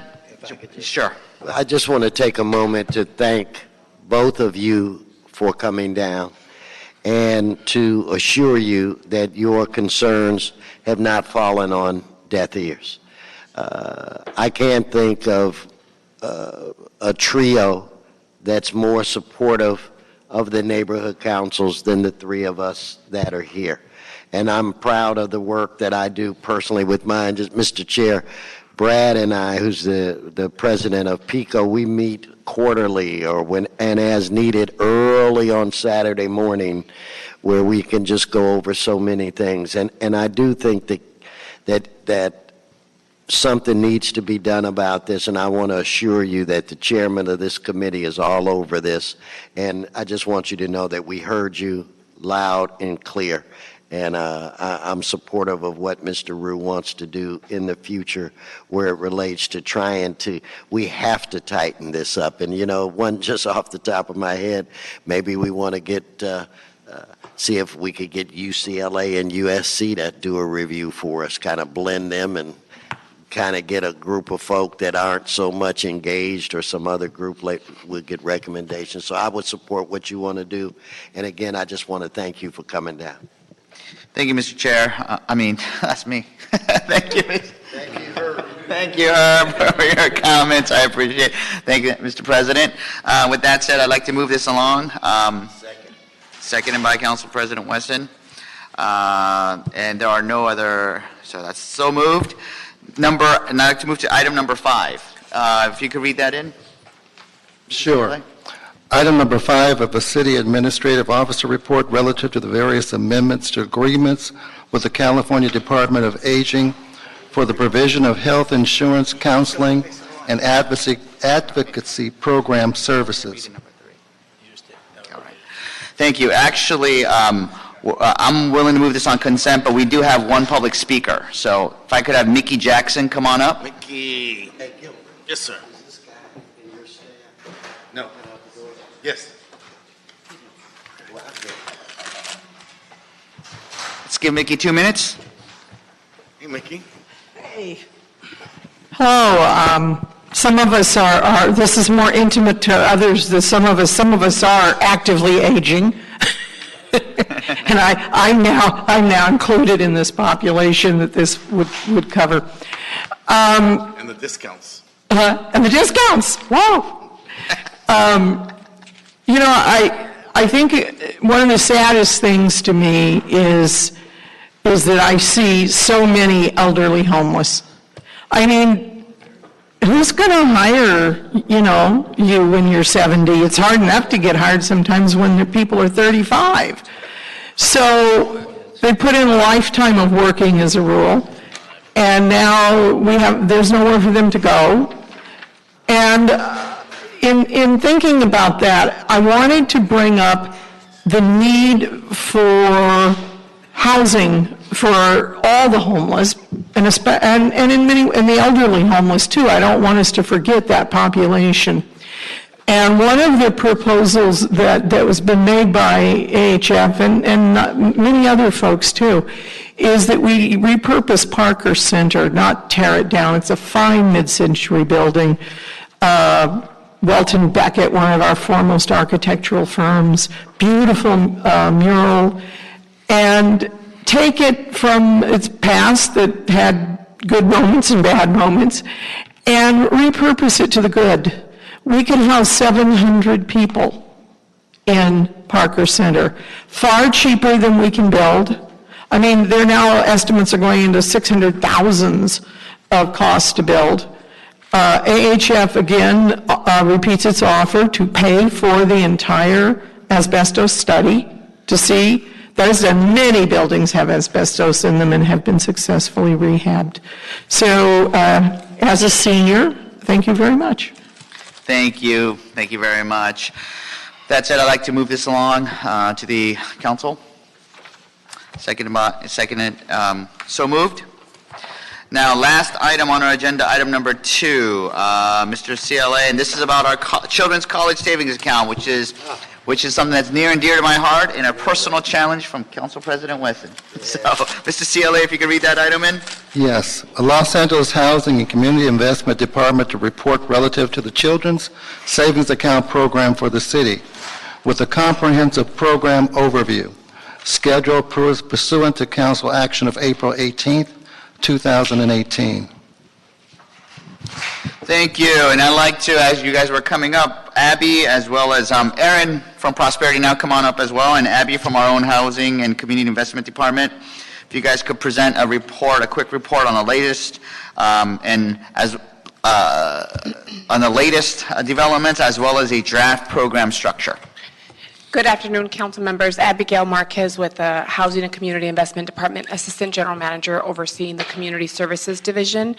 sure. I just want to take a moment to thank both of you for coming down and to assure you that your concerns have not fallen on deaf ears. I can't think of a trio that's more supportive of the neighborhood councils than the three of us that are here. And I'm proud of the work that I do personally with mine. Just Mr. Chair, Brad and I, who's the president of Pico, we meet quarterly or when and as needed early on Saturday morning where we can just go over so many things. And I do think that something needs to be done about this, and I want to assure you that the chairman of this committee is all over this, and I just want you to know that we heard you loud and clear, and I'm supportive of what Mr. Rue wants to do in the future where it relates to we have to tighten this up, and one just off the top of my head, maybe we want to get see if we could get UCLA and USC to do a review for us, kind of blend them and kind of get a group of folk that aren't so much engaged or some other group would get recommendations. So I would support what you want to do. And again, I just want to thank you for coming down. Thank you, Mr. Chair. That's me. Thank you. Thank you, Herb, for your comments. I appreciate it. Thank you, Mr. President. With that said, I'd like to move this along. Seconded by Council President Wesson. And there are no other, so that's so moved. And I'd like to move to item number 5. If you could read that in. Sure. Item number 5 of the City Administrative Officer Report relative to the various amendments to agreements with the California Department of Aging for the provision of health insurance, counseling, and advocacy program services. All right. Thank you. Actually, I'm willing to move this on consent, but we do have one public speaker. So if I could have Mickey Jackson come on up. Mickey. Yes, sir. No. Yes. Let's give Mickey 2 minutes. Hey, Mickey. Hello. Some of us are, this is more intimate to others than some of us are actively aging. And I'm now included in this population that this would cover. And the discounts. And the discounts, wow. You know, I think one of the saddest things to me is that I see so many elderly homeless. I mean, who's going to hire, you when you're 70? It's hard enough to get hired sometimes when the people are 35. So they put in a lifetime of working as a rule, and now there's nowhere for them to go. And in thinking about that, I wanted to bring up the need for housing for all the homeless, and in the elderly homeless too. I don't want us to forget that population. And one of the proposals that was been made by AHF and many other folks too, is that we repurpose Parker Center, not tear it down. It's a fine mid-century building. Welton Beckett, one of our foremost architectural firms, beautiful mural, and take it from its past that had good moments and bad moments, and repurpose it to the good. We can house 700 people in Parker Center, far cheaper than we can build. I mean, there now estimates are going into $600,000 of cost to build. AHF again repeats its offer to pay for the entire asbestos study to see that is that many buildings have asbestos in them and have been successfully rehabbed. So as a senior, thank you very much. Thank you. Thank you very much. That said, I'd like to move this along to the council. Seconded. So moved. Now, last item on our agenda, item number 2, Mr. CLA, and this is about our children's college savings account, which is something that's near and dear to my heart and a personal challenge from Council President Wesson. So, Mr. CLA, if you could read that item in. Yes. A Los Angeles Housing and Community Investment Department to report relative to the Children's Savings Account Program for the city with a comprehensive program overview. Schedule pursuant to council action of April 18th, 2018. Thank you. And I'd like to, as you guys were coming up, Abby as well as Aaron from Prosperity Now come on up as well, and Abby from our own Housing and Community Investment Department. If you guys could present a quick report on the latest developments as well as a draft program structure. Good afternoon, council members. Abigail Marquez with the Housing and Community Investment Department, Assistant General Manager overseeing the Community Services Division.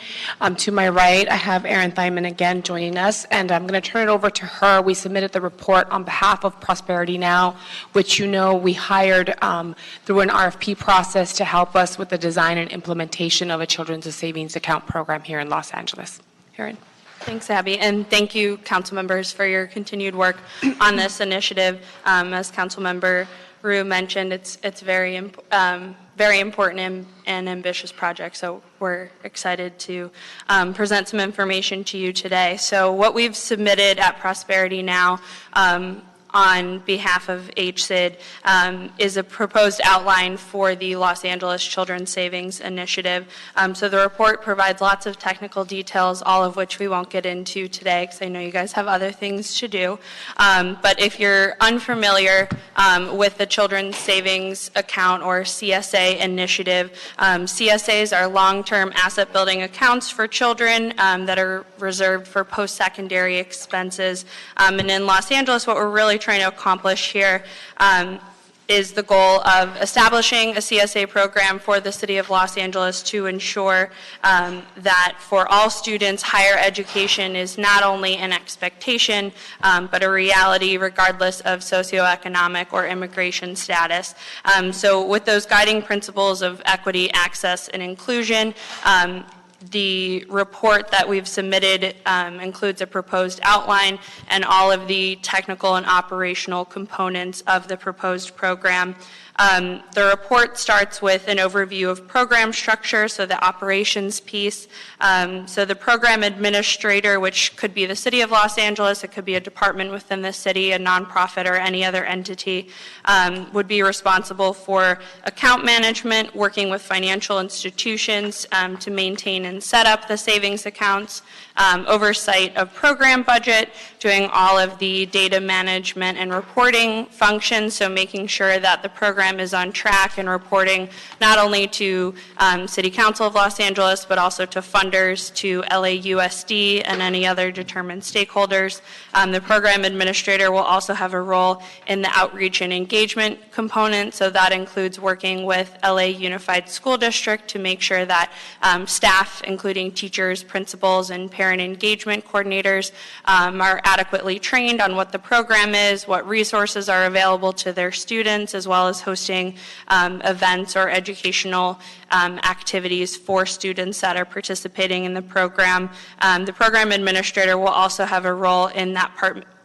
To my right, I have Erin Thyman again joining us, and I'm going to turn it over to her. We submitted the report on behalf of Prosperity Now, which we hired through an RFP process to help us with the design and implementation of a children's savings account program here in Los Angeles. Erin. Thanks, Abby, and thank you, council members, for your continued work on this initiative. As Councilmember Rue mentioned, it's very important and ambitious project, so we're excited to present some information to you today. So what we've submitted at Prosperity Now on behalf of HCID is a proposed outline for the Los Angeles Children's Savings Initiative. So the report provides lots of technical details, all of which we won't get into today because I know you guys have other things to do. But if you're unfamiliar with the Children's Savings Account or CSA initiative, CSAs are long-term asset building accounts for children that are reserved for post-secondary expenses. And in Los Angeles, what we're really trying to accomplish here is the goal of establishing a CSA program for the city of Los Angeles to ensure that for all students, higher education is not only an expectation, but a reality regardless of socioeconomic or immigration status. So with those guiding principles of equity, access, and inclusion, The report that we've submitted includes a proposed outline and all of the technical and operational components of the proposed program. The report starts with an overview of program structure, so the operations piece. So the program administrator, which could be the City of Los Angeles, it could be a department within the city, a nonprofit, or any other entity, would be responsible for account management, working with financial institutions to maintain and set up the savings accounts, oversight of program budget, doing all of the data management and reporting functions, so making sure that the program is on track and reporting not only to City Council of Los Angeles, but also to funders, to LAUSD, and any other determined stakeholders. The program administrator will also have a role in the outreach and engagement component, so that includes working with LA Unified School District to make sure that staff, including teachers, principals, and parent engagement coordinators, are adequately trained on what the program is, what resources are available to their students, as well as hosting events or educational activities for students that are participating in the program. The program administrator will also have a role in that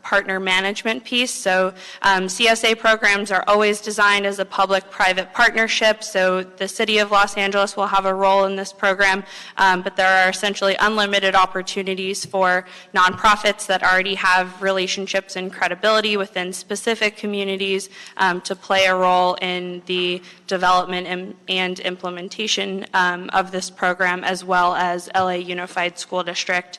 partner management piece. So CSA programs are always designed as a public-private partnership, so the City of Los Angeles will have a role in this program, but there are essentially unlimited opportunities for nonprofits that already have relationships and credibility within specific communities to play a role in the development and implementation of this program, as well as LA Unified School District.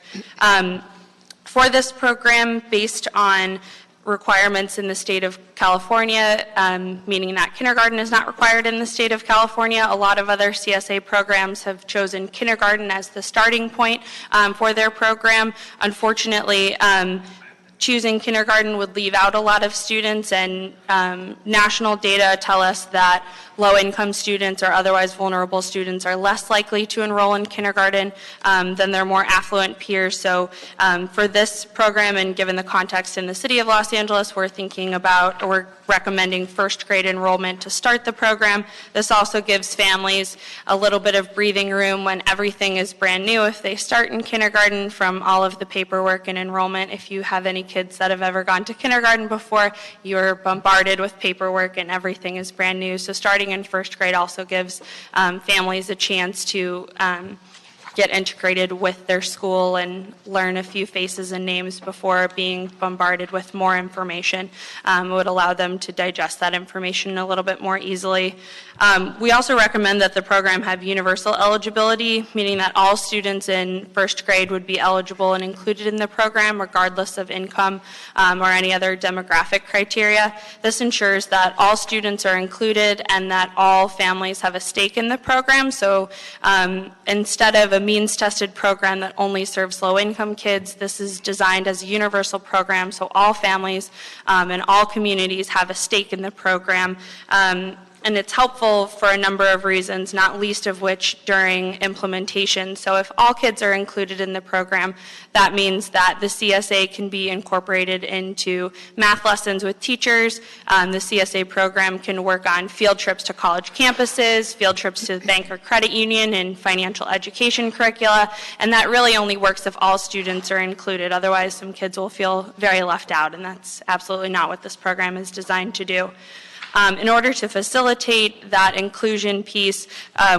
For this program, based on requirements in the state of California, meaning that kindergarten is not required in the state of California, a lot of other CSA programs have chosen kindergarten as the starting point for their program. Unfortunately, choosing kindergarten would leave out a lot of students, and national data tell us that low-income students or otherwise vulnerable students are less likely to enroll in kindergarten than their more affluent peers. So for this program, and given the context in the City of Los Angeles, we're thinking about, or we're recommending first grade enrollment to start the program. This also gives families a little bit of breathing room when everything is brand new. If they start in kindergarten, from all of the paperwork and enrollment, if you have any kids that have ever gone to kindergarten before, you're bombarded with paperwork and everything is brand new. So starting in first grade also gives families a chance to get integrated with their school and learn a few faces and names before being bombarded with more information. It would allow them to digest that information a little bit more easily. We also recommend that the program have universal eligibility, meaning that all students in first grade would be eligible and included in the program, regardless of income or any other demographic criteria. This ensures that all students are included and that all families have a stake in the program. So instead of a means-tested program that only serves low-income kids, this is designed as a universal program, so all families and all communities have a stake in the program. And it's helpful for a number of reasons, not least of which during implementation. So if all kids are included in the program, that means that the CSA can be incorporated into math lessons with teachers. The CSA program can work on field trips to college campuses, field trips to the bank or credit union, and financial education curricula. And that really only works if all students are included. Otherwise, some kids will feel very left out, and that's absolutely not what this program is designed to do. In order to facilitate that inclusion piece,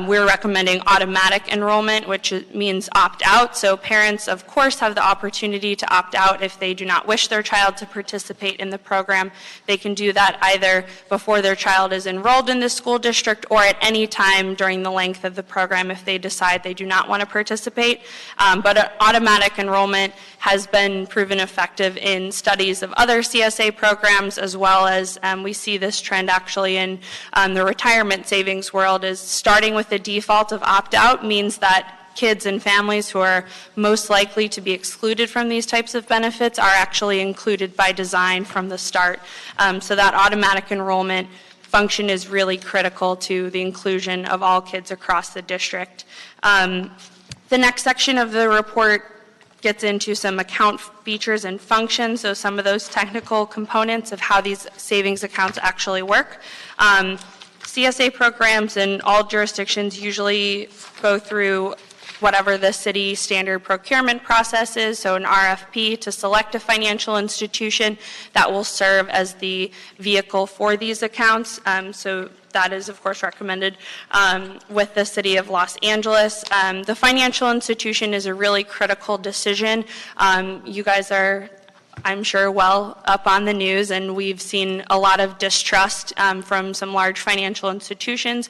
we're recommending automatic enrollment, which means opt-out. So parents, of course, have the opportunity to opt out if they do not wish their child to participate in the program. They can do that either before their child is enrolled in the school district or at any time during the length of the program if they decide they do not want to participate. But automatic enrollment has been proven effective in studies of other CSA programs, as well as we see this trend actually in the retirement savings world, is starting with the default of opt-out means that kids and families who are most likely to be excluded from these types of benefits are actually included by design from the start. So that automatic enrollment function is really critical to the inclusion of all kids across the district. The next section of the report gets into some account features and functions, so some of those technical components of how these savings accounts actually work. CSA programs in all jurisdictions usually go through whatever the city standard procurement process is, so an RFP to select a financial institution that will serve as the vehicle for these accounts. So that is, of course, recommended with the City of Los Angeles. The financial institution is a really critical decision. You guys are, I'm sure, well up on the news, and we've seen a lot of distrust from some large financial institutions,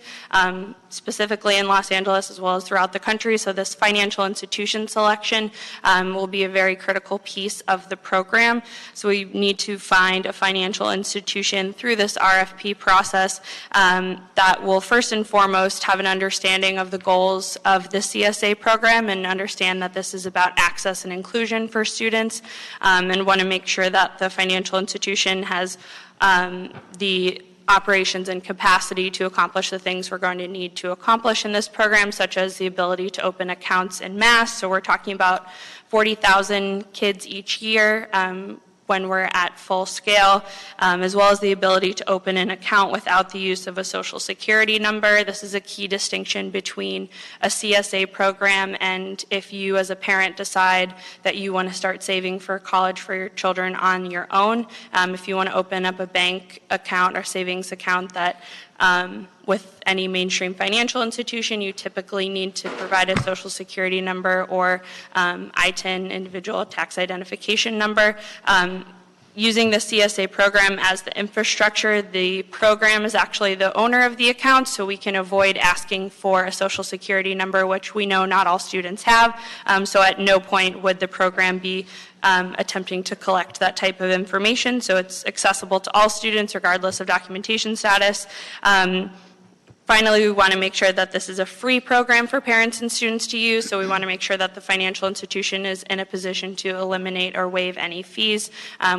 specifically in Los Angeles as well as throughout the country. So this financial institution selection will be a very critical piece of the program. So we need to find a financial institution through this RFP process that will first and foremost have an understanding of the goals of the CSA program and understand that this is about access and inclusion for students, and want to make sure that the financial institution has the operations and capacity to accomplish the things we're going to need to accomplish in this program, such as the ability to open accounts en masse. So we're talking about 40,000 kids each year when we're at full scale, as well as the ability to open an account without the use of a social security number. This is a key distinction between a CSA program and if you as a parent decide that you want to start saving for college for your children on your own. If you want to open up a bank account or savings account that with any mainstream financial institution, you typically need to provide a social security number or ITIN, individual tax identification number. Using the CSA program as the infrastructure, the program is actually the owner of the account, so we can avoid asking for a social security number, which we know not all students have. So at no point would the program be attempting to collect that type of information. So it's accessible to all students regardless of documentation status. Finally, we want to make sure that this is a free program for parents and students to use, so we want to make sure that the financial institution is in a position to eliminate or waive any fees.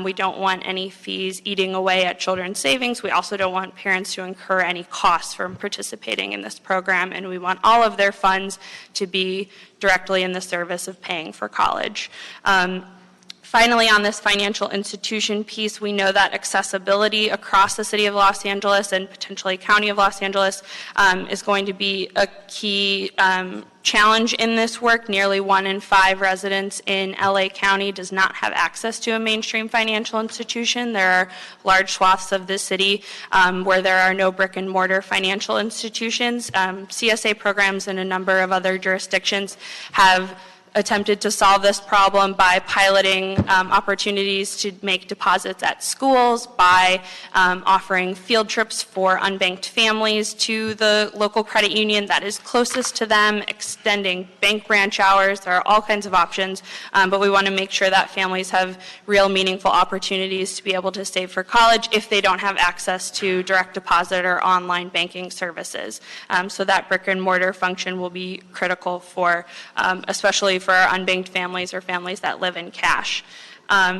We don't want any fees eating away at children's savings. We also don't want parents to incur any costs from participating in this program, and we want all of their funds to be directly in the service of paying for college. Finally, on this financial institution piece, we know that accessibility across the City of Los Angeles and potentially County of Los Angeles is going to be a key challenge in this work. Nearly 1 in 5 residents in LA County does not have access to a mainstream financial institution. There are large swaths of the city where there are no brick and mortar financial institutions. CSA programs in a number of other jurisdictions have attempted to solve this problem by piloting opportunities to make deposits at schools, by offering field trips for unbanked families to the local credit union that is closest to them, extending bank branch hours. There are all kinds of options, but we want to make sure that families have real meaningful opportunities to be able to save for college if they don't have access to direct deposit or online banking services. So that brick and mortar function will be critical for, especially for our unbanked families or families that live in cash.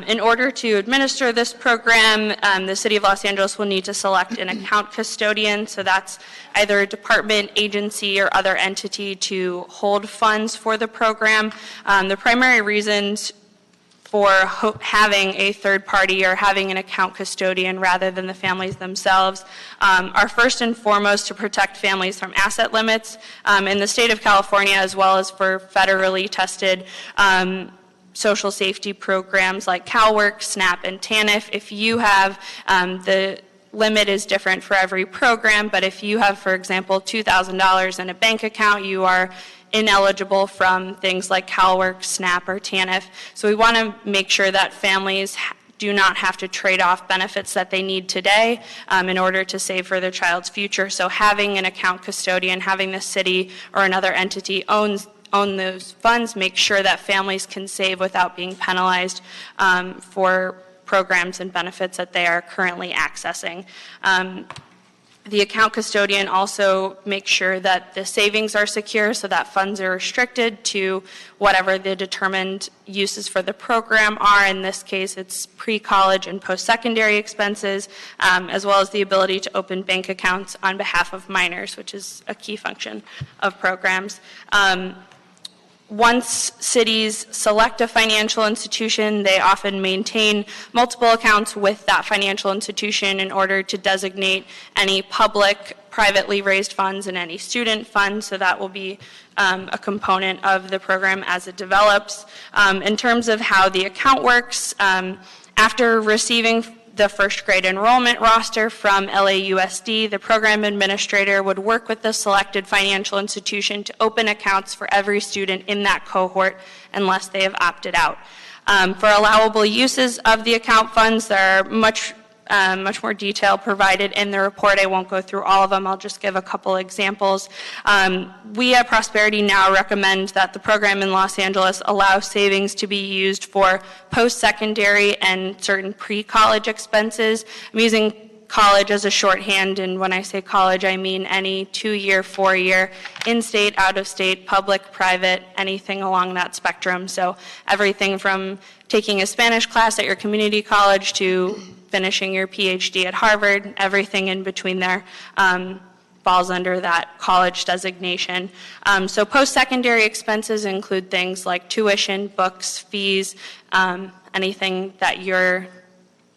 In order to administer this program, the City of Los Angeles will need to select an account custodian, so that's either a department, agency, or other entity to hold funds for the program. The primary reasons for having a third party or having an account custodian rather than the families themselves are first and foremost to protect families from asset limits in the state of California, as well as for federally tested social safety programs like CalWORK, SNAP, and TANF. If you have the limit is different for every program, but if you have, for example, $2,000 in a bank account, you are ineligible from things like CalWORK, SNAP, or TANF. So we want to make sure that families do not have to trade off benefits that they need today in order to save for their child's future. So having an account custodian, having the city or another entity own those funds, make sure that families can save without being penalized for programs and benefits that they are currently accessing. The account custodian also makes sure that the savings are secure so that funds are restricted to whatever the determined uses for the program are. In this case, it's pre-college and post-secondary expenses, as well as the ability to open bank accounts on behalf of minors, which is a key function of programs. Once cities select a financial institution, they often maintain multiple accounts with that financial institution in order to designate any public privately raised funds and any student funds, so that will be a component of the program as it develops. In terms of how the account works, after receiving the first grade enrollment roster from LAUSD, the program administrator would work with the selected financial institution to open accounts for every student in that cohort unless they have opted out. For allowable uses of the account funds, there are much more detail provided in the report. I won't go through all of them. I'll just give a couple examples. We at Prosperity Now recommend that the program in Los Angeles allow savings to be used for post-secondary and certain pre-college expenses. I'm using college as a shorthand, and when I say college, I mean any 2-year, 4-year, in-state, out-of-state, public, private, anything along that spectrum. So everything from taking a Spanish class at your community college to finishing your PhD at Harvard, everything in between there falls under that college designation. So post-secondary expenses include things like tuition, books, fees, anything that your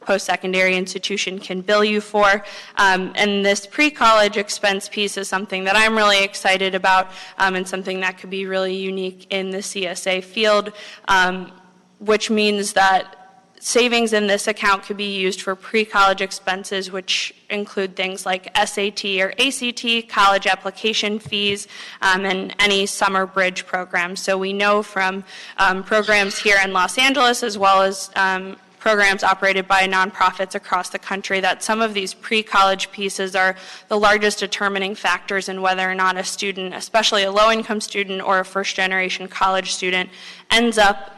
post-secondary institution can bill you for. And this pre-college expense piece is something that I'm really excited about and something that could be really unique in the CSA field, which means that savings in this account could be used for pre-college expenses, which include things like SAT or ACT, college application fees, and any summer bridge programs. So we know from programs here in Los Angeles, as well as programs operated by nonprofits across the country, that some of these pre-college pieces are the largest determining factors in whether or not a student, especially a low-income student or a first-generation college student, ends up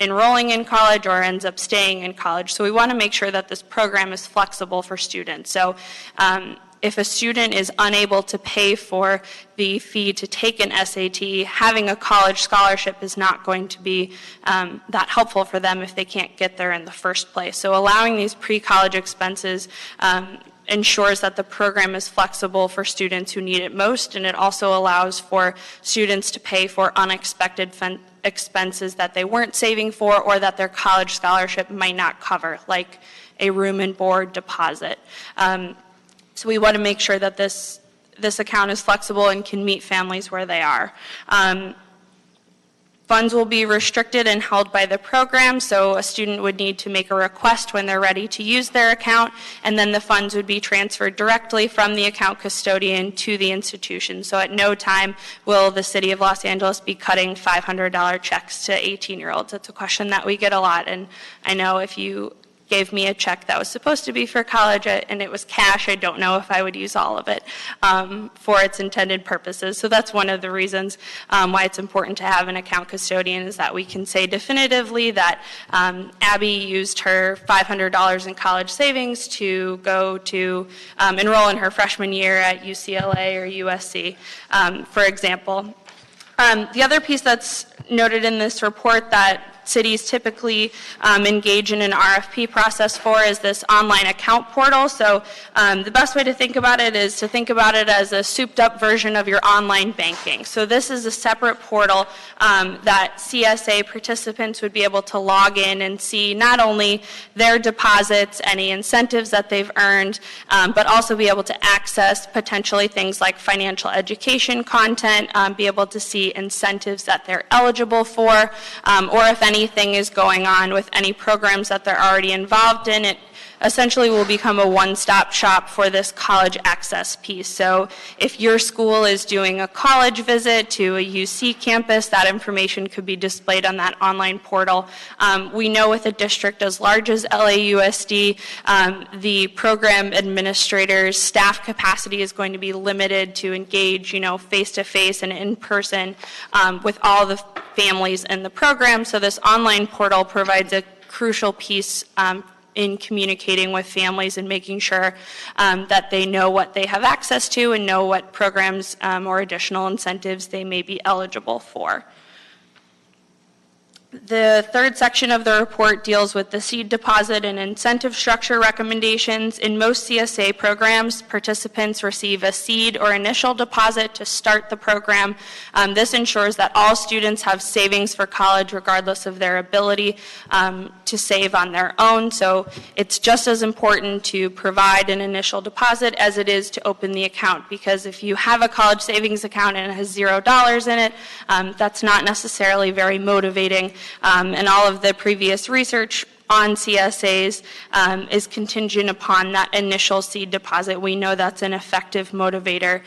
enrolling in college or ends up staying in college. So we want to make sure that this program is flexible for students. So if a student is unable to pay for the fee to take an SAT, having a college scholarship is not going to be that helpful for them if they can't get there in the first place. So allowing these pre-college expenses ensures that the program is flexible for students who need it most, and it also allows for students to pay for unexpected expenses that they weren't saving for or that their college scholarship might not cover, like a room and board deposit. So we want to make sure that this account is flexible and can meet families where they are. Funds will be restricted and held by the program, so a student would need to make a request when they're ready to use their account, and then the funds would be transferred directly from the account custodian to the institution. So at no time will the City of Los Angeles be cutting $500 checks to 18-year-olds. It's a question that we get a lot, and I know if you gave me a check that was supposed to be for college and it was cash, I don't know if I would use all of it for its intended purposes. So that's one of the reasons why it's important to have an account custodian, is that we can say definitively that Abby used her $500 in college savings to go to enroll in her freshman year at UCLA or USC, for example. The other piece that's noted in this report that cities typically engage in an RFP process for is this online account portal. So the best way to think about it is to think about it as a souped up version of your online banking. So this is a separate portal that CSA participants would be able to log in and see not only their deposits, any incentives that they've earned, but also be able to access potentially things like financial education content, be able to see incentives that they're eligible for, or if anything is going on with any programs that they're already involved in. It essentially will become a one-stop shop for this college access piece. So if your school is doing a college visit to a UC campus, that information could be displayed on that online portal. We know with a district as large as LAUSD, the program administrator's staff capacity is going to be limited to engage, face-to-face and in person with all the families in the program. So this online portal provides a crucial piece in communicating with families and making sure that they know what they have access to and know what programs or additional incentives they may be eligible for. The third section of the report deals with the seed deposit and incentive structure recommendations. In most CSA programs, participants receive a seed or initial deposit to start the program. This ensures that all students have savings for college regardless of their ability to save on their own. So it's just as important to provide an initial deposit as it is to open the account, because if you have a college savings account and it has $0 in it, that's not necessarily very motivating. And all of the previous research on CSAs is contingent upon that initial seed deposit. We know that's an effective motivator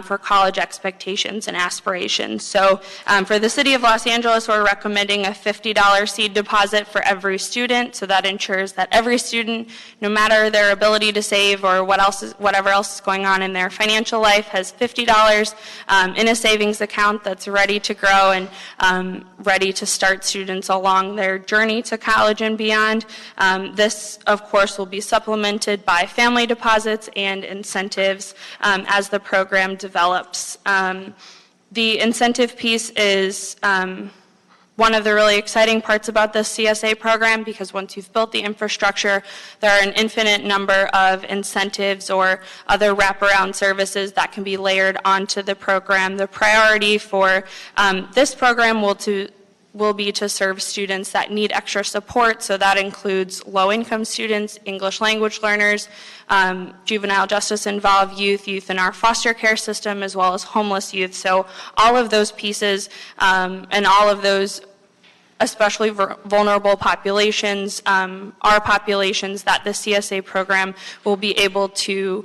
for college expectations and aspirations. So for the City of Los Angeles, we're recommending a $50 seed deposit for every student. So that ensures that every student, no matter their ability to save or whatever else is going on in their financial life, has $50 in a savings account that's ready to grow and ready to start students along their journey to college and beyond. This, of course, will be supplemented by family deposits and incentives as the program develops. The incentive piece is one of the really exciting parts about this CSA program, because once you've built the infrastructure, there are an infinite number of incentives or other wraparound services that can be layered onto the program. The priority for this program will be to serve students that need extra support. So that includes low-income students, English language learners, juvenile justice involved youth in our foster care system, as well as homeless youth. So all of those pieces and all of those especially vulnerable populations are populations that the CSA program will be able to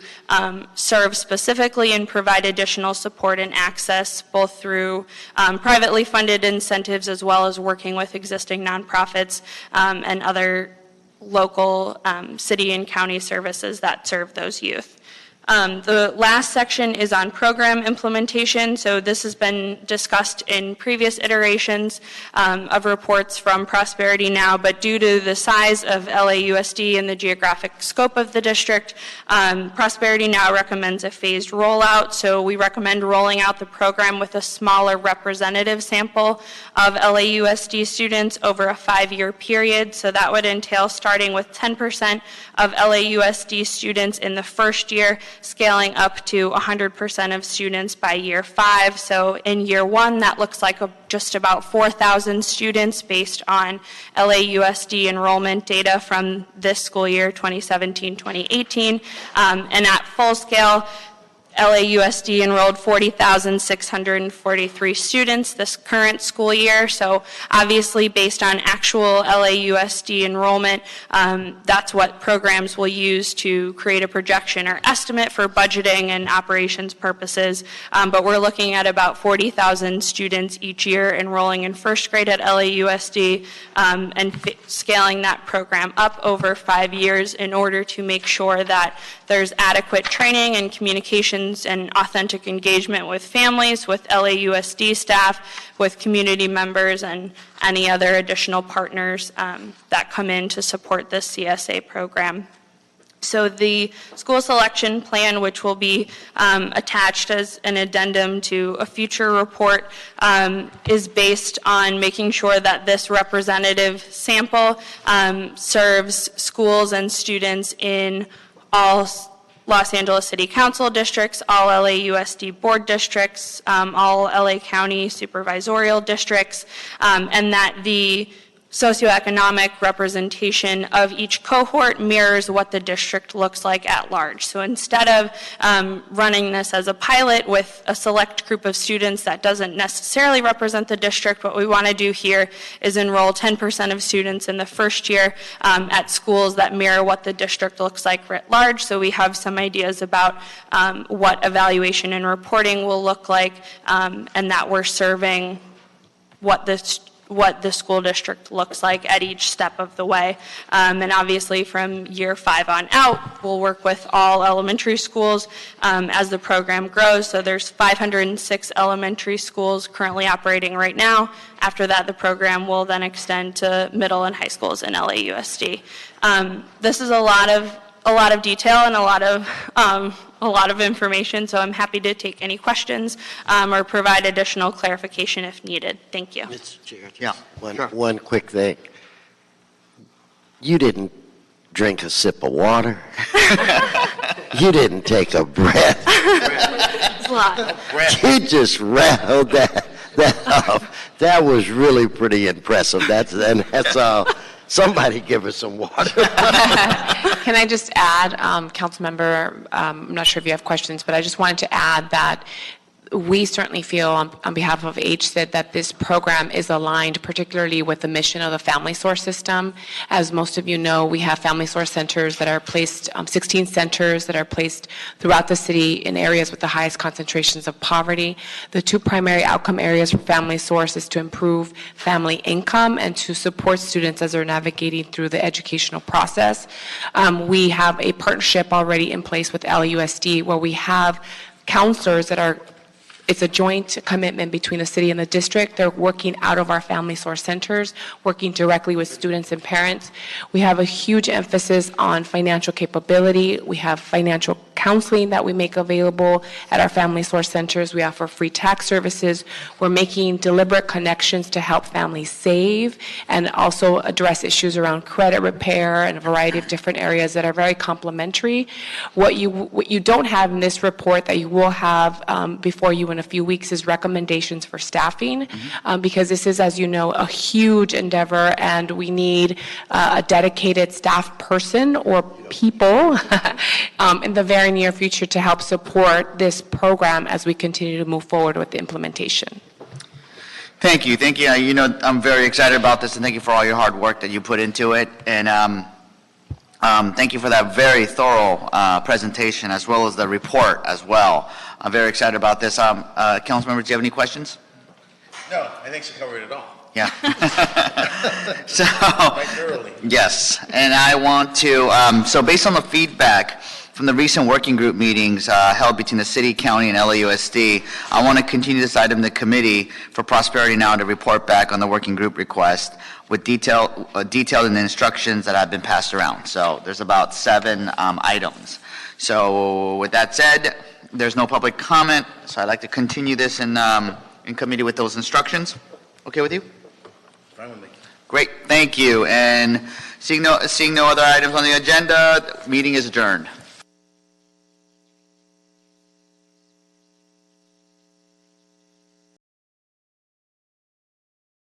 serve specifically and provide additional support and access, both through privately funded incentives as well as working with existing nonprofits and other local city and county services that serve those youth. The last section is on program implementation. So this has been discussed in previous iterations of reports from Prosperity Now, but due to the size of LAUSD and the geographic scope of the district, Prosperity Now recommends a phased rollout. So we recommend rolling out the program with a smaller representative sample of LAUSD students over a 5-year period. So that would entail starting with 10% of LAUSD students in the first year, scaling up to 100% of students by year 5. So in year 1, that looks like just about 4,000 students based on LAUSD enrollment data from this school year, 2017-2018. And at full scale, LAUSD enrolled 40,643 students this current school year. So obviously based on actual LAUSD enrollment, that's what programs will use to create a projection or estimate for budgeting and operations purposes. But we're looking at about 40,000 students each year enrolling in first grade at LAUSD and scaling that program up over 5 years in order to make sure that there's adequate training and communications and authentic engagement with families, with LAUSD staff, with community members, and any other additional partners that come in to support this CSA program. So the school selection plan, which will be attached as an addendum to a future report, is based on making sure that this representative sample serves schools and students in all Los Angeles City Council districts, all LAUSD board districts, all LA County supervisorial districts, and that the socioeconomic representation of each cohort mirrors what the district looks like at large. So instead of running this as a pilot with a select group of students that doesn't necessarily represent the district, what we want to do here is enroll 10% of students in the first year at schools that mirror what the district looks like writ large. So we have some ideas about what evaluation and reporting will look like, and that we're serving what the school district looks like at each step of the way. And obviously from year 5 on out, we'll work with all elementary schools as the program grows. So there's 506 elementary schools currently operating right now. After that, the program will then extend to middle and high schools in LAUSD. This is a lot of lot of detail and a lot of information, so I'm happy to take any questions or provide additional clarification if needed. Thank you. Mr. Chair, just Yeah, sure. one quick thing. You didn't drink a sip of water. You didn't take a breath. It's a lot. You just rattled that off. That was really pretty impressive. That's all. Somebody give us some water. Can I just add, Councilmember, I'm not sure if you have questions, but I just wanted to add that we certainly feel on behalf of HSID that this program is aligned particularly with the mission of the Family Source system. As most of you know, we have Family Source centers that are placed, 16 centers that are placed throughout the city in areas with the highest concentrations of poverty. The two primary outcome areas for Family Source is to improve family income and to support students as they're navigating through the educational process. We have a partnership already in place with LUSD where we have counselors that are it's a joint commitment between the city and the district. They're working out of our Family Source centers, working directly with students and parents. We have a huge emphasis on financial capability. We have financial counseling that we make available at our Family Source centers. We offer free tax services. We're making deliberate connections to help families save and also address issues around credit repair and a variety of different areas that are very complementary. What you don't have in this report that you will have before you in a few weeks is recommendations for staffing, because this is, as you know, a huge endeavor, and we need a dedicated staff person or people in the very near future to help support this program as we continue to move forward with the implementation. Thank you. Thank you. You know, I'm very excited about this, and thank you for all your hard work that you put into it. And thank you for that very thorough presentation, as well as the report as well. I'm very excited about this. Council members, do you have any questions? No, I think she covered it all. Yeah. So, Quite thoroughly. yes, and I want to, so based on the feedback from the recent working group meetings held between the city, county, and LAUSD, I want to continue this item to committee for Prosperity Now to report back on the working group request with detailed in the instructions that have been passed around. So there's about 7 items. So with that said, there's no public comment, so I'd like to continue this in committee with those instructions. Okay with you? Fine with me. Great, thank you. And seeing no other items on the agenda, the meeting is adjourned.